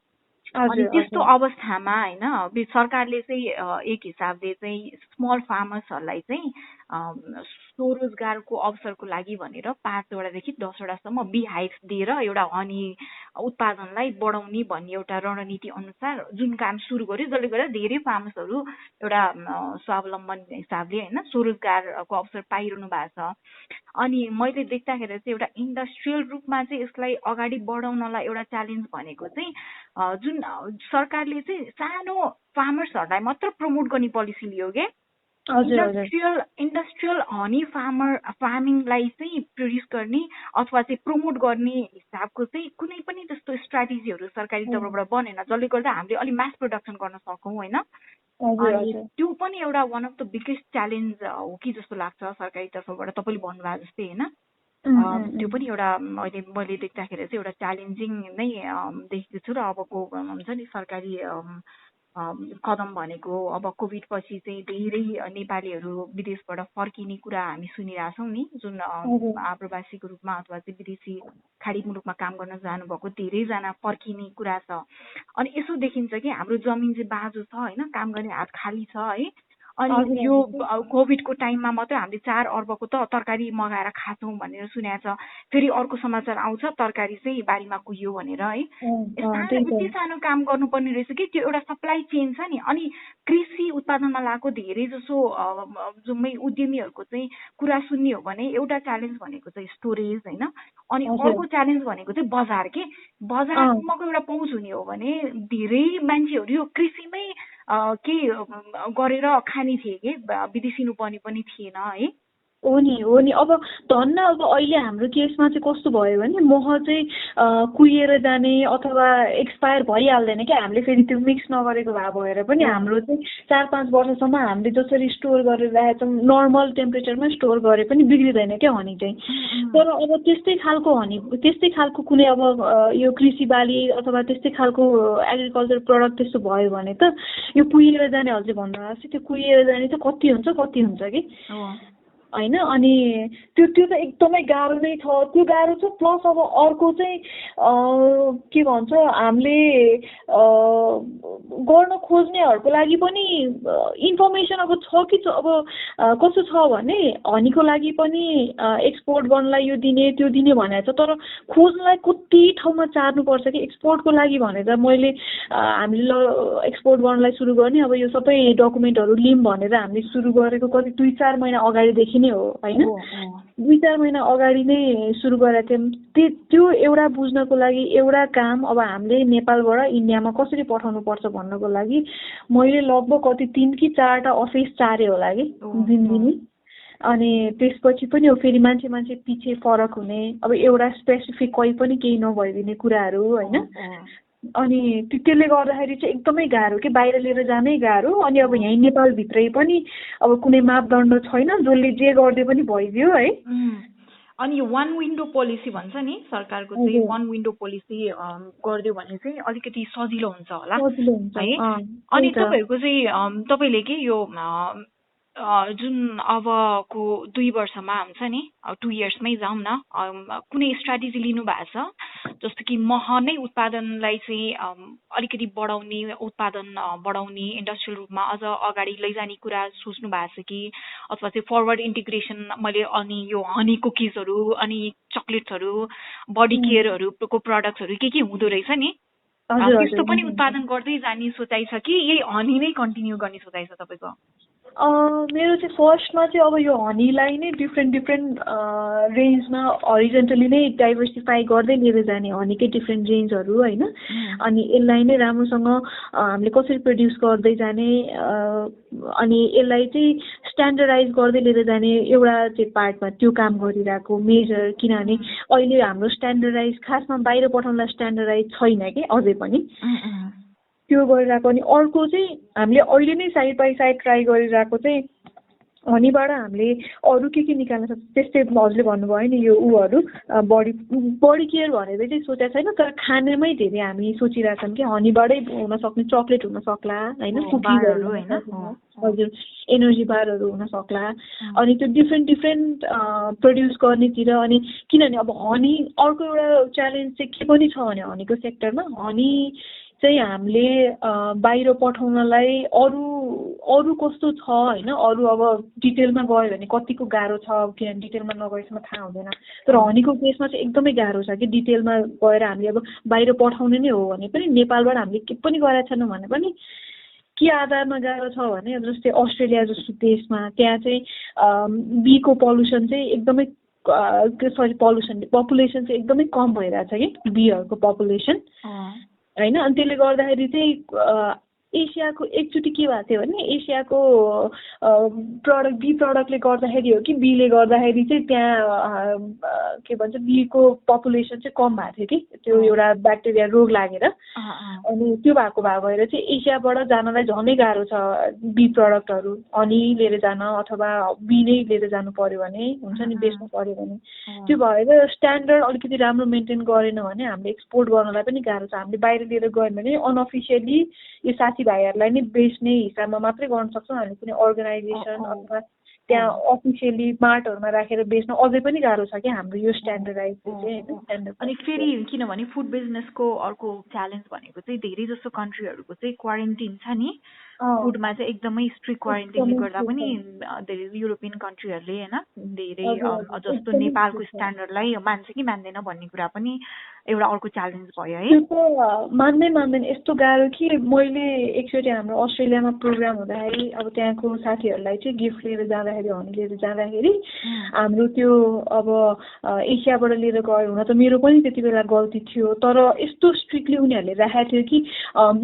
अनि त्यस्तो अवस्थामा होइन सरकारले चाहिँ एक हिसाबले चाहिँ स्मल फार्मर्सहरूलाई चाहिँ स्वरोजगारको अवसरको लागि भनेर 5वटादेखि 10वटासम्म बिहाइभ्स दिएर एउटा हनी उत्पादनलाई बढाउने भन्ने एउटा रणनीति अनुसार जुन काम सुरु गर्यो, जसले गर्दा धेरै फार्मर्सहरू एउटा स्वावलम्बन हिसाबले होइन स्वरोजगारको अवसर पाइरहनु भएको छ। अनि मैले देख्दाखेरि चाहिँ एउटा इन्डस्ट्रियल रूपमा चाहिँ यसलाई अगाडि बढाउनलाई एउटा च्यालेन्ज भनेको चाहिँ जुन सरकारले चाहिँ सानो फार्मर्सहरूलाई मात्र प्रमोट गर्ने पोलिसी लियो के। इन्डस्ट्रियल हनी फार्मिङलाई चाहिँ प्रोड्युस गर्ने अथवा चाहिँ प्रमोट गर्ने हिसाबको चाहिँ कुनै पनि त्यस्तो स्ट्राटेजीहरू सरकारी तर्फबाट बनेन, जसले गर्दा हामीले अलिक मास प्रोडक्सन गर्न सकौँ होइन। अनि त्यो पनि एउटा one of the biggest challenge हो कि जस्तो लाग्छ सरकारी तर्फबाट, तपाईँले भन्नुभएको जस्तै होइन। त्यो पनि एउटा मैले देख्दाखेरि चाहिँ एउटा च्यालेन्जिङ नै देखेको छु। र अबको हुन्छ नि सरकारी कदम भनेको अब कोभिड पछि चाहिँ धेरै नेपालीहरू विदेशबाट फर्किने कुरा हामी सुनिरहेछौँ नि, जुन आप्रवासीको रूपमा अथवा चाहिँ विदेशी खाडी मुलुकमा काम गर्न जानुभएको धेरैजना फर्किने कुरा छ। अनि यसो देखिन्छ कि हाम्रो जमिन चाहिँ बाँझो छ होइन, काम गर्ने हात खाली छ है। अनि यो कोभिडको टाइममा मात्रै हामीले 4 अर्बको त तरकारी मगाएर खान्छौँ भनेर सुनेको छ। फेरि अर्को समाचार आउँछ तरकारी चाहिँ बारीमा कुहियो भनेर है। यति सानो काम गर्नुपर्ने रहेछ कि त्यो एउटा सप्लाई चेन छ नि। अनि कृषि उत्पादनमा लागेको धेरै जसो जुम्मै उद्यमीहरूको चाहिँ कुरा सुन्ने हो भने एउटा च्यालेन्ज भनेको चाहिँ स्टोरेज होइन, अनि अर्को च्यालेन्ज भनेको चाहिँ बजार के बजारसम्मको एउटा पहुँच हुने हो भने धेरै मान्छेहरू यो कृषिमै के गरेर खाने थिए कि विदेशिनु पर्ने पनि थिएन है। हो नि। अब धन्न अब अहिले हाम्रो केसमा चाहिँ कस्तो भयो भने मह चाहिँ कुहिएर जाने अथवा एक्सपायर भइहाल्दैन क्या, हामीले फेरि त्यो मिक्स नगरेको भए भएर पनि हाम्रो चाहिँ 4-5 वर्षसम्म हामीले जसरी स्टोर गरेर राखेको छौँ नर्मल टेम्परेचरमा स्टोर गरे पनि बिग्रिँदैन क्या हनी चाहिँ। तर अब त्यस्तै खालको कुनै अब यो कृषि बाली अथवा त्यस्तै खालको एग्रिकल्चर प्रडक्ट त्यस्तो भयो भने त यो कुहिएर जाने हजुर भन्नुभएको छ, त्यो कुहिएर जाने चाहिँ कति हुन्छ कि होइन। अनि त्यो त एकदमै गाह्रो नै छ, त्यो गाह्रो छ। प्लस अब अर्को चाहिँ के भन्छ हामीले गर्न खोज्नेहरूको लागि पनि इन्फर्मेसन अब छ कि अब कस्तो छ भने हनीको लागि पनि एक्सपोर्ट गर्नलाई यो दिने त्यो दिने भनेको छ, तर खोज्नलाई कति ठाउँमा चार्नुपर्छ कि एक्सपोर्टको लागि भनेर मैले हामीले एक्सपोर्ट गर्नलाई सुरु गर्ने अब यो सबै डकुमेन्टहरू लिम भनेर हामीले सुरु गरेको कति 2-4 महिना अगाडिदेखि नै हो होइन। 2-4 महिना अगाडि नै सुरु गरेका थियौँ। त्यो एउटा बुझ्नको लागि एउटा काम अब हामीले नेपालबाट इन्डियामा कसरी पठाउनु पर्छ भन्नको लागि मैले लगभग कति 3 कि 4टा अफिस चारे होला कि दिनदिनै। अनि त्यसपछि पनि हो फेरि मान्छे पछि फरक हुने, अब एउटा स्पेसिफिक कोही पनि केही नभइदिने कुराहरू होइन। अनि त्यसले गर्दाखेरि चाहिँ एकदमै गाह्रो कि बाहिर लिएर जानै गाह्रो। अनि अब यहीँ नेपालभित्रै पनि अब कुनै मापदण्ड छैन, जसले जे गर्दै पनि भइदियो है। अनि यो 1 विन्डो पोलिसी भन्छ नि सरकारको चाहिँ 1 विन्डो पोलिसी गरिदियो भने चाहिँ अलिकति सजिलो हुन्छ होला है। अनि तपाईँहरूको चाहिँ तपाईँले के यो जुन अबको 2 वर्षमा हुन्छ नि 2 इयर्समै जाउँ न, कुनै स्ट्राटेजी लिनु भएको छ जस्तो कि मह नै उत्पादनलाई चाहिँ अलिकति बढाउने, उत्पादन बढाउने, इन्डस्ट्रियल रूपमा अझ अगाडि लैजाने कुरा सोच्नु भएको छ कि अथवा चाहिँ फरवर्ड इन्टिग्रेसन मैले अनि यो हनी कुकिजहरू अनि चकलेट्सहरू बडी केयरहरूको प्रडक्ट्सहरू के हुँदो रहेछ नि त्यस्तो पनि उत्पादन गर्दै जाने सोचाइ छ कि यही हनी नै कन्टिन्यू गर्ने सोचाइ छ तपाईँको? मेरो चाहिँ फर्स्टमा चाहिँ अब यो हनीलाई नै डिफ्रेन्ट रेन्जमा हरिजेन्टली नै डाइभर्सिफाई गर्दै लिएर जाने, हनीकै डिफ्रेन्ट रेन्जहरू होइन। अनि यसलाई नै राम्रोसँग हामीले कसरी प्रड्युस गर्दै जाने, अनि यसलाई चाहिँ स्ट्यान्डर्डाइज गर्दै लिएर जाने एउटा चाहिँ पार्टमा त्यो काम गरिरहेको मेजर। किनभने अहिले हाम्रो स्ट्यान्डर्डाइज खासमा बाहिर पठाउनलाई स्ट्यान्डर्डाइज छैन कि अझै पनि त्यो गरिरहेको। अनि अर्को चाहिँ हामीले अहिले नै साइड बाई साइड ट्राई गरिरहेको चाहिँ हनीबाट हामीले अरू के निकाल्न सक्छ, त्यस्तै हजुरले भन्नुभयो नि यो ऊहरू बडी केयर भनेर चाहिँ सोचेको छैन, तर खानेमै धेरै हामी सोचिरहेछौँ कि हनीबाटै हुन सक्ने चक्लेट हुन सक्ला होइन, कुकिजहरू होइन, हजुर एनर्जी बारहरू हुन सक्ला। अनि त्यो डिफ्रेन्ट प्रड्युस गर्नेतिर। अनि किनभने अब हनी अर्को एउटा च्यालेन्ज चाहिँ के पनि छ भने हनीको सेक्टरमा हनी चाहिँ हामीले बाहिर पठाउनलाई अरू कस्तो छ होइन, अरू अब डिटेलमा गयो भने कतिको गाह्रो छ, किनभने डिटेलमा नगएसम्म थाहा हुँदैन। तर हनीको केसमा चाहिँ एकदमै गाह्रो छ कि डिटेलमा गएर हामीले अब बाहिर पठाउने नै हो भने पनि नेपालबाट हामीले के पनि गरेका छैनौँ भने पनि के आधारमा गाह्रो छ भने जस्तै अस्ट्रेलिया जस्तो देशमा त्यहाँ चाहिँ बीको पल्युसन चाहिँ एकदमै पपुलेसन चाहिँ एकदमै कम भइरहेछ कि बीहरूको पपुलेसन होइन। अनि त्यसले गर्दाखेरि चाहिँ एसियाको एकचोटि के भएको थियो भने एसियाको बी प्रडक्टले गर्दाखेरि हो कि बीले गर्दाखेरि चाहिँ त्यहाँ के भन्छ बीको पपुलेसन चाहिँ कम भएको थियो कि त्यो एउटा ब्याक्टेरिया रोग लागेर। अनि त्यो भएको भएर चाहिँ एसियाबाट जानलाई झनै गाह्रो छ बी प्रडक्टहरू हनी लिएर जान अथवा बी नै लिएर जानु पर्यो भने हुन्छ नि, बेच्नु पर्यो भने। त्यो भएर स्ट्यान्डर्ड अलिकति राम्रो मेन्टेन गरेन भने हामीले एक्सपोर्ट गर्नलाई पनि गाह्रो छ। हामीले बाहिर लिएर गयो भने अनअफिसियली यो 60 साथीभाइहरूलाई नै बेच्ने हिसाबमा मात्रै गर्न सक्छौँ हामी, कुनै अर्गनाइजेसन अथवा त्यहाँ अफिसियली मार्टहरूमा राखेर बेच्न अझै पनि गाह्रो छ क्या हाम्रो यो स्ट्यान्डर्डाइज चाहिँ। अनि फेरि किनभने फुड बिजनेसको अर्को च्यालेन्ज भनेको चाहिँ धेरै जस्तो कन्ट्रीहरूको चाहिँ क्वारेन्टिन छ नि, फुडमा चाहिँ एकदमै स्ट्रिक्ट क्वारेन्टिनले गर्दा पनि धेरै युरोपियन कन्ट्रीहरूले होइन धेरै जस्तो नेपालको स्ट्यान्डर्डलाई मान्छ कि मान्दैन भन्ने कुरा पनि एउटा अर्को च्यालेन्ज भयो है। मान्दैन यस्तो गाह्रो कि मैले एकचोटि हाम्रो अस्ट्रेलियामा प्रोग्राम हुँदाखेरि अब त्यहाँको साथीहरूलाई चाहिँ गिफ्ट लिएर जाँदाखेरि हनी लिएर जाँदाखेरि हाम्रो त्यो अब एसियाबाट लिएर गयो हुन त मेरो पनि त्यति बेला गल्ती थियो, तर यस्तो स्ट्रिक्टली उनीहरूले राखेको थियो कि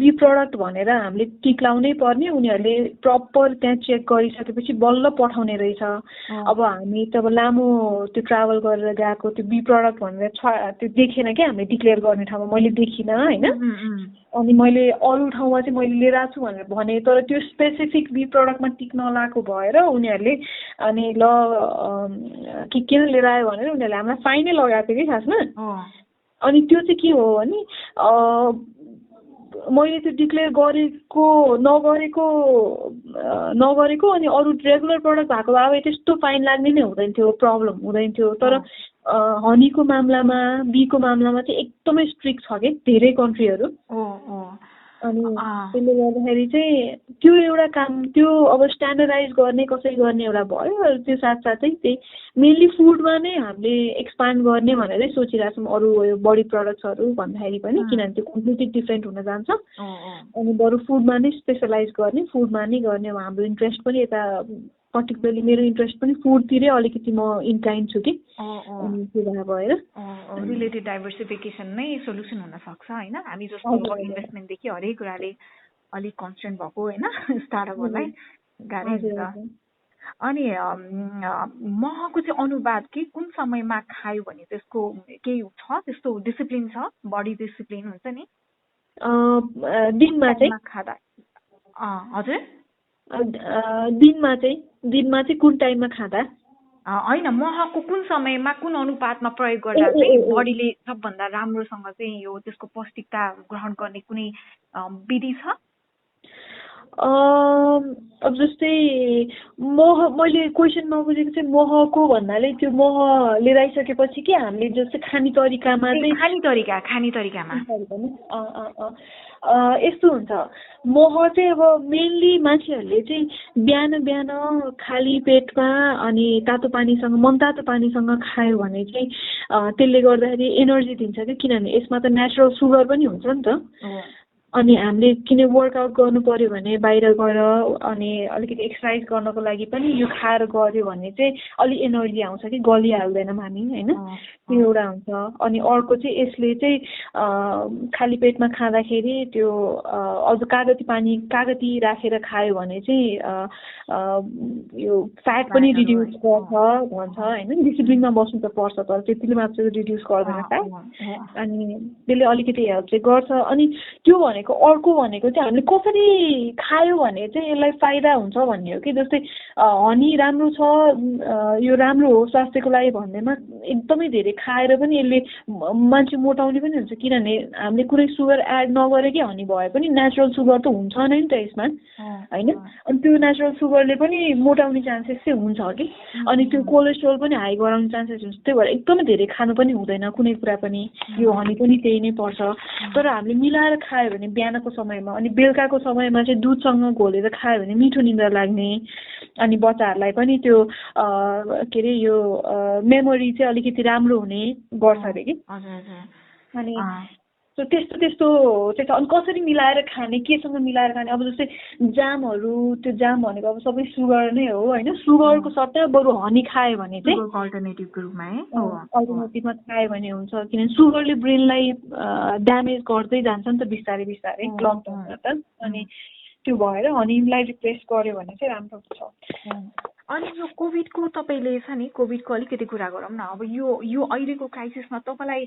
बी प्रडक्ट भनेर हामीले टिक लाउनै पर्ने, उनीहरूले प्रपर त्यहाँ चेक गरिसकेपछि बल्ल पठाउने रहेछ। अब हामी त अब लामो त्यो ट्राभल गरेर गएको त्यो बी प्रडक्ट भनेर त्यो देखेन क्या हामीले डिक्लेयर गर्ने ठाउँमा, मैले देखिनँ होइन। अनि मैले अरू ठाउँमा चाहिँ मैले लिएर आएको छु भनेर भने, तर त्यो स्पेसिफिक बी प्रडक्टमा टिक नलाएको भएर उनीहरूले अनि ल किन लिएर आयो भनेर उनीहरूले हामीलाई फाइनै लगाएको थियो कि खासमा। अनि त्यो चाहिँ के हो भने मैले त्यो डिक्लेयर नगरेको अनि अरू रेगुलर प्रडक्ट भएको भए त्यस्तो फाइन लाग्ने नै हुँदैन थियो, प्रब्लम हुँदैन थियो। तर हनीको मामलामा बीको मामलामा चाहिँ एकदमै स्ट्रिक्ट छ कि धेरै कन्ट्रीहरू। अनि त्यसले गर्दाखेरि चाहिँ त्यो एउटा काम, त्यो अब स्ट्यान्डर्डाइज गर्ने कसरी गर्ने एउटा भयो। त्यो साथसाथै त्यही मेनली फुडमा नै हामीले एक्सपान्ड गर्ने भनेरै सोचिरहेको छौँ, अरू यो बडी प्रडक्ट्सहरू भन्दाखेरि पनि, किनभने त्यो कम्प्लिटली डिफ्रेन्ट हुन जान्छ। अनि बरु फुडमा नै स्पेसलाइज गर्ने, फुडमा नै गर्ने हाम्रो इन्ट्रेस्ट पनि यता पर्टिकुलरली मेरो इन्ट्रेस्ट पनि फुडतिरै अलिकति म इन्क्लाइन छु कि। अनि त्यो भएर रिलेटेड डाइभर्सिफिकेसन नै सोल्युसन हुन सक्छ होइन। हामी जस्तो इन्भेस्टमेन्टदेखि हरेक कुराले अलिक कन्सटेन्ट भएको होइन स्टार्टअपहरूलाई गाह्रै हुन्छ। अनि महको चाहिँ अनुपात के कुन समयमा खायो भने त्यसको केही छ त्यस्तो डिसिप्लिन छ, बडी डिसिप्लिन हुन्छ नि दिनमा चाहिँ खाँदा? हजुर दिनमा चाहिँ कुन टाइममा खाँदा होइन, महको कुन समयमा कुन अनुपातमा प्रयोग गर्दा चाहिँ बडीले सबभन्दा राम्रोसँग चाहिँ यो त्यसको पौष्टिकता ग्रहण गर्ने कुनै विधि छ? अब जस्तै मैले क्वेसन नबुझेको चाहिँ महको भन्नाले त्यो मह लिएर आइसकेपछि कि हामीले जस्तै खाने तरिकामा चाहिँ खाने तरिकामा यस्तो हुन्छ। मह चाहिँ अब मेनली मान्छेहरूले चाहिँ बिहान खाली पेटमा अनि तातो पानीसँग मनतातो पानीसँग खायो भने चाहिँ त्यसले गर्दाखेरि एनर्जी दिन्छ क्या, किनभने यसमा त नेचुरल सुगर पनि हुन्छ नि त। अनि हामीले किन वर्कआउट गर्नु पर्यो भने बाहिर गएर अनि अलिकति एक्सर्साइज गर्नको लागि पनि यो खाएर गऱ्यो भने चाहिँ अलिक एनर्जी आउँछ कि गलिहाल्दैनौँ हामी होइन, त्यो एउटा हुन्छ। अनि अर्को चाहिँ यसले चाहिँ खाली पेटमा खाँदाखेरि त्यो अझ कागती राखेर खायो भने चाहिँ यो फ्याट पनि रिड्युस गर्छ भन्छ होइन। डिसिप्लिनमा बस्नु त पर्छ तर त्यतिले मात्र रिड्युस गर्दैन फ्याट, अनि त्यसले अलिकति हेल्प चाहिँ गर्छ। अनि त्यो भनेको अर्को भनेको चाहिँ हामीले कसरी खायो भने चाहिँ यसलाई फाइदा हुन्छ भन्ने हो कि। जस्तै हनी राम्रो छ, यो राम्रो हो स्वास्थ्यको लागि भन्नेमा एकदमै धेरै खाएर पनि यसले मान्छे मोटाउने पनि हुन्छ, किनभने हामीले कुनै सुगर एड नगरेकै हनी भए पनि नेचुरल सुगर त हुन्छ नै नि त यसमा होइन। अनि त्यो नेचुरल सुगरले पनि मोटाउने चान्सेस चाहिँ हुन्छ कि। अनि त्यो कोलेस्ट्रोल पनि हाई गराउने चान्सेस हुन्छ। त्यही भएर एकदमै धेरै खानु पनि हुँदैन कुनै कुरा पनि, यो हनी पनि त्यही नै पर्छ। तर हामीले मिलाएर खायो भने बिहानको समयमा अनि बेलुकाको समयमा चाहिँ दुधसँग घोलेर खायो भने मिठो निद्रा लाग्ने, अनि बच्चाहरूलाई पनि त्यो के अरे यो मेमोरी चाहिँ अलिकति राम्रो हुने गर्छ अरे कि। अनि त्यस्तो चाहिँ अनि कसरी मिलाएर खाने, केसँग मिलाएर खाने। अब जस्तै जामहरू, त्यो जाम भनेको अब सबै सुगर नै हो होइन। सुगरको सट्टा बरु हनी खायो भने चाहिँ अल्टरनेटिभको रूपमा अल्टरनेटिभमा खायो भने हुन्छ, किनभने सुगरले ब्रेनलाई ड्यामेज गर्दै जान्छ नि त बिस्तारै लङ टर्ममा त। अनि त्यो भएर हनीलाई रिप्लेस गर्यो भने चाहिँ राम्रो हुन्छ। अनि यो कोभिडको तपाईँले छ नि कोभिडको अलिकति कुरा गरौँ न। अब यो अहिलेको क्राइसिसमा तपाईँलाई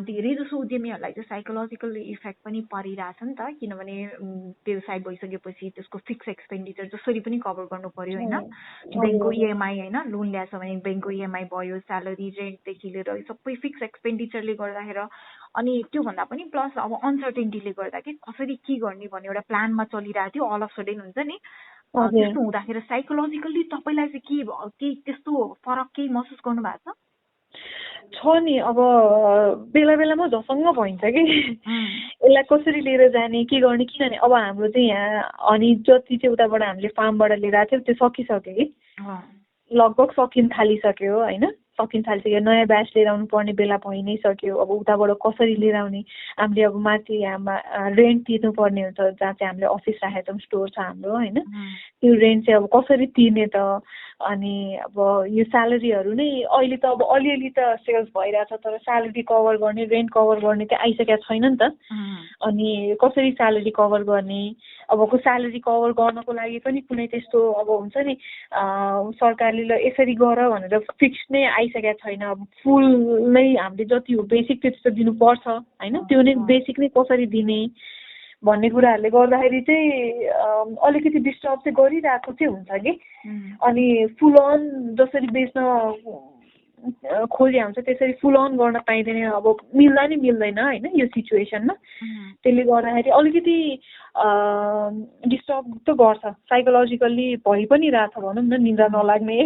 धेरै जसो उद्यमीहरूलाई चाहिँ साइकोलोजिकल इफेक्ट पनि परिरहेछ नि त, किनभने त्यो साइड भइसकेपछि त्यसको फिक्स एक्सपेन्डिचर जसरी पनि कभर गर्नु पर्यो होइन। ब्याङ्कको इएमआई होइन, लोन ल्याएछ भने ब्याङ्कको इएमआई भयो, स्यालेरी रेन्टदेखि लिएर सबै फिक्स एक्सपेन्डिचरले गर्दाखेरि अनि त्योभन्दा पनि प्लस अब अनसर्टेन्टीले गर्दा कि कसरी के गर्ने भन्ने एउटा प्लानमा चलिरहेको थियो, अल अफ सडन हुन्छ नि त्यस्तो हुँदाखेरि साइकोलोजिकल्ली तपाईँलाई चाहिँ केही त्यस्तो फरक केही महसुस गर्नु भएको छ नि। अब बेला बेलामा झसङ्ग भइन्छ कि यसलाई कसरी लिएर जाने के गर्ने, किनभने अब हाम्रो चाहिँ यहाँ अनि जति चाहिँ उताबाट हामीले फार्मबाट लिएर आएको थियो त्यो सकिसक्यो कि लगभग सकिन थालिसक्यो होइन, सकिन थालिसक्यो। नयाँ ब्याच लिएर आउनु पर्ने बेला भइ नै सक्यो। अब उताबाट कसरी लिएर आउने, हामीले अब माथि यहाँ रेन्ट तिर्नु पर्ने हुन्छ जहाँ चाहिँ हामीले अफिस राखेको छौँ, स्टोर छ हाम्रो होइन, त्यो रेन्ट चाहिँ अब कसरी तिर्ने त। अनि अब यो स्यालेरीहरू नै अहिले त अब अलिअलि त सेल्स भइरहेछ, तर स्यालेरी कभर गर्ने रेन्ट कभर गर्ने चाहिँ आइसकेको छैन नि त। अनि कसरी स्यालेरी कभर गर्ने, अबको स्यालेरी कभर गर्नको लागि पनि कुनै त्यस्तो अब हुन्छ नि सरकारले ल यसरी गर भनेर फिक्स नै आइसकेको छैन। अब फुल नै हामीले जति हो बेसिक त्यस्तो दिनुपर्छ होइन, त्यो नै बेसिक नै कसरी दिने भन्ने कुराहरूले गर्दाखेरि चाहिँ अलिकति डिस्टर्ब चाहिँ गरिरहेको चाहिँ हुन्छ कि। अनि फुल अन जसरी बेच्न खोजिया हुन्छ त्यसरी फुल अन गर्न पाइँदैन, अब मिल्दा नि मिल्दैन होइन यो सिचुएसनमा। त्यसले गर्दाखेरि अलिकति डिस्टर्ब त गर्छ, साइकोलोजिकल्ली भइ पनि रहेछ भनौँ न, निद्रा नलाग्ने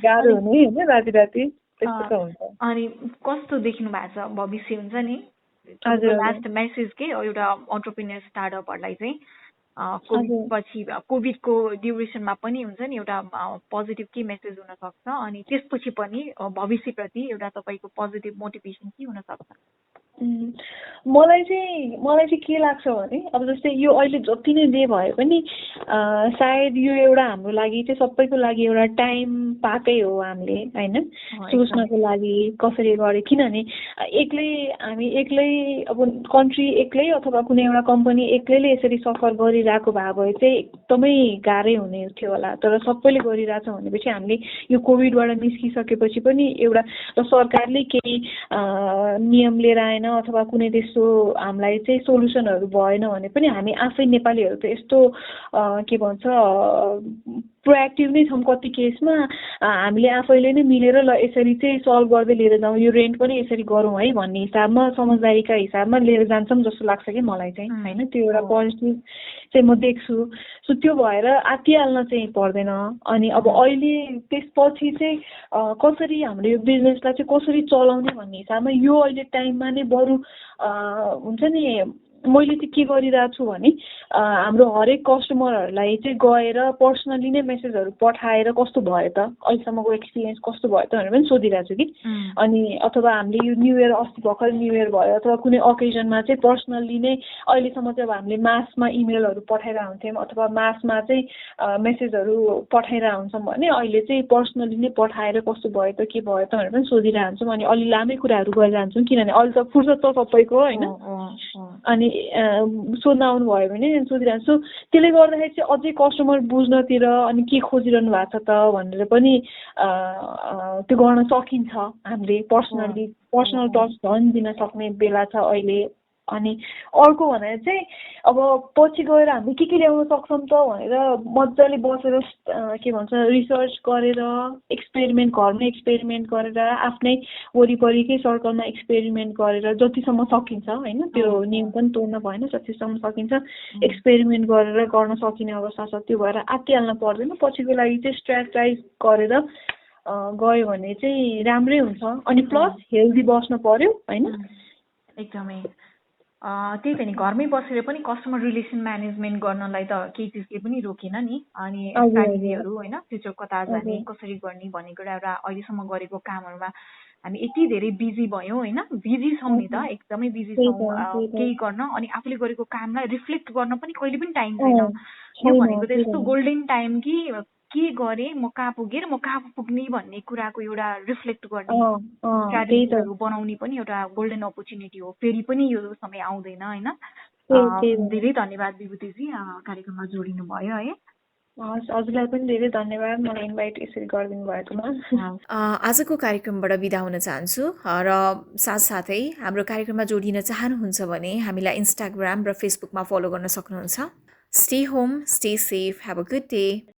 गाह्रो हुने होइन राति राति त्यस्तो त हुन्छ। अनि कस्तो देख्नु भएको छ भविष्य हुन्छ नि लास्ट मेसेज के एउटा अन्टरप्रेन्योर स्टार्टअपहरूलाई चाहिँ कोभिड पछि कोभिडको ड्युरेसनमा पनि हुन्छ नि एउटा पोजिटिभ के मेसेज हुन सक्छ, अनि त्यसपछि पनि भविष्यप्रति एउटा तपाईँको पोजिटिभ मोटिभेसन के हुन सक्छ? मलाई चाहिँ के लाग्छ भने अब जस्तै यो अहिले जति नै जे भए पनि सायद यो एउटा हाम्रो लागि चाहिँ सबैको लागि एउटा टाइम पाएकै हो हामीले होइन, सोच्नको लागि कसरी गरे। किनभने हामी एक्लै अब कन्ट्री एक्लै अथवा कुनै एउटा कम्पनी एक्लैले यसरी सफर गरिरहेको भए चाहिँ एकदमै गाह्रै हुने थियो होला। तर सबैले गरिरहेछ भनेपछि हामीले यो कोभिडबाट निस्किसकेपछि पनि एउटा सरकारले केही नियम लिएर आएन अथवा कुनै त्यस्तो हामीलाई चाहिँ सोल्युसनहरू भएन भने पनि हामी आफै नेपालीहरू त यस्तो के भन्छ प्रोएक्टिभ नै छौँ। कति केसमा हामीले आफैले नै मिलेर ल यसरी चाहिँ सल्भ गर्दै लिएर जाउँ, यो रेन्ट पनि यसरी गरौँ है भन्ने हिसाबमा समझदारीका हिसाबमा लिएर जान्छौँ जस्तो लाग्छ कि मलाई चाहिँ होइन। त्यो एउटा पोजिटिभ चाहिँ म देख्छु। सो त्यो भएर आत्तिहाल्न चाहिँ पर्दैन। अनि अब अहिले त्यसपछि चाहिँ कसरी हाम्रो यो बिजनेसलाई चाहिँ कसरी चलाउने भन्ने हिसाबमा यो अहिले टाइममा नै बरु हुन्छ नि मैले चाहिँ के गरिरहेको छु भने हाम्रो हरेक कस्टमरहरूलाई चाहिँ गएर पर्सनली नै मेसेजहरू पठाएर कस्तो भयो त, अहिलेसम्मको एक्सपिरियन्स कस्तो भयो त भनेर पनि सोधिरहेको छु कि। अनि अथवा हामीले यो न्यू इयर अस्ति भर्खर न्यू इयर भयो अथवा कुनै ओकेजनमा चाहिँ पर्सनल्ली नै अहिलेसम्म चाहिँ अब हामीले मासमा इमेलहरू पठाएर हुन्थ्यौँ अथवा मासमा चाहिँ मेसेजहरू पठाएर हुन्छौँ भने अहिले चाहिँ पर्सनली नै पठाएर कस्तो भयो त के भयो त भनेर पनि सोधिरहन्छौँ। अनि अलि लामै कुराहरू गरिरहन्छौँ किनभने अहिले त फुर्सद त सबैको होइन। अनि सोध्न आउनु भयो भने सोधिरहन्छु। त्यसले गर्दाखेरि चाहिँ अझै कस्टमर बुझ्नतिर अनि के खोजिरहनु भएको छ त भनेर पनि त्यो गर्न सकिन्छ। हामीले पर्सनल टच झन् दिन सक्ने बेला छ अहिले। अनि अर्को भनेर चाहिँ अब पछि गएर हामी के ल्याउन सक्छौँ त भनेर मजाले बसेर के भन्छ रिसर्च गरेर घरमै एक्सपेरिमेन्ट गरेर आफ्नै वरिपरिकै सर्कलमा एक्सपेरिमेन्ट गरेर जतिसम्म सकिन्छ होइन, त्यो नियम पनि तोड्न भएन, जतिसम्म सकिन्छ एक्सपेरिमेन्ट गरेर गर्न सकिने अवस्था छ। त्यो भएर आत्तिहाल्न पर्दैन, पछिको लागि चाहिँ स्ट्राटेजाइज गरेर गयो भने चाहिँ राम्रै हुन्छ। अनि प्लस हेल्दी बस्न पर्यो होइन। एकदमै त्यही त नि, घरमै बसेर पनि कस्टमर रिलेसन म्यानेजमेन्ट गर्नलाई त केही चिजले पनि रोकेन नि। अनि स्ट्राटेजीहरू होइन फ्युचर कता जाने कसरी गर्ने भन्ने कुरा एउटा अहिलेसम्म गरेको कामहरूमा हामी यति धेरै बिजी भयौँ होइन, बिजी छौँ नि त, एकदमै बिजी छौँ केही गर्न। अनि आफूले गरेको कामलाई रिफ्लेक्ट गर्न पनि कहिले पनि टाइम छैन। यो भनेको त यस्तो गोल्डन टाइम कि के गरेँ म कहाँ पुगेँ र म कहाँ पुग्ने भन्ने कुराको एउटा रिफ्लेक्ट गर्ने स्ट्राटेजीहरू बनाउने पनि एउटा गोल्डन अपर्च्युनिटी हो। फेरि पनि यो समय आउँदैन होइन। धेरै धन्यवाद विभूतिजी कार्यक्रममा जोडिनु भयो है। हजुरलाई पनि धेरै धन्यवाद मलाई इन्भाइट यसरी गरिदिनु भएकोमा। आजको कार्यक्रमबाट बिदा हुन चाहन्छु र साथसाथै हाम्रो कार्यक्रममा जोडिन चाहनुहुन्छ भने हामीलाई इन्स्टाग्राम र फेसबुकमा फलो गर्न सक्नुहुन्छ। Stay home, stay safe, have a good day.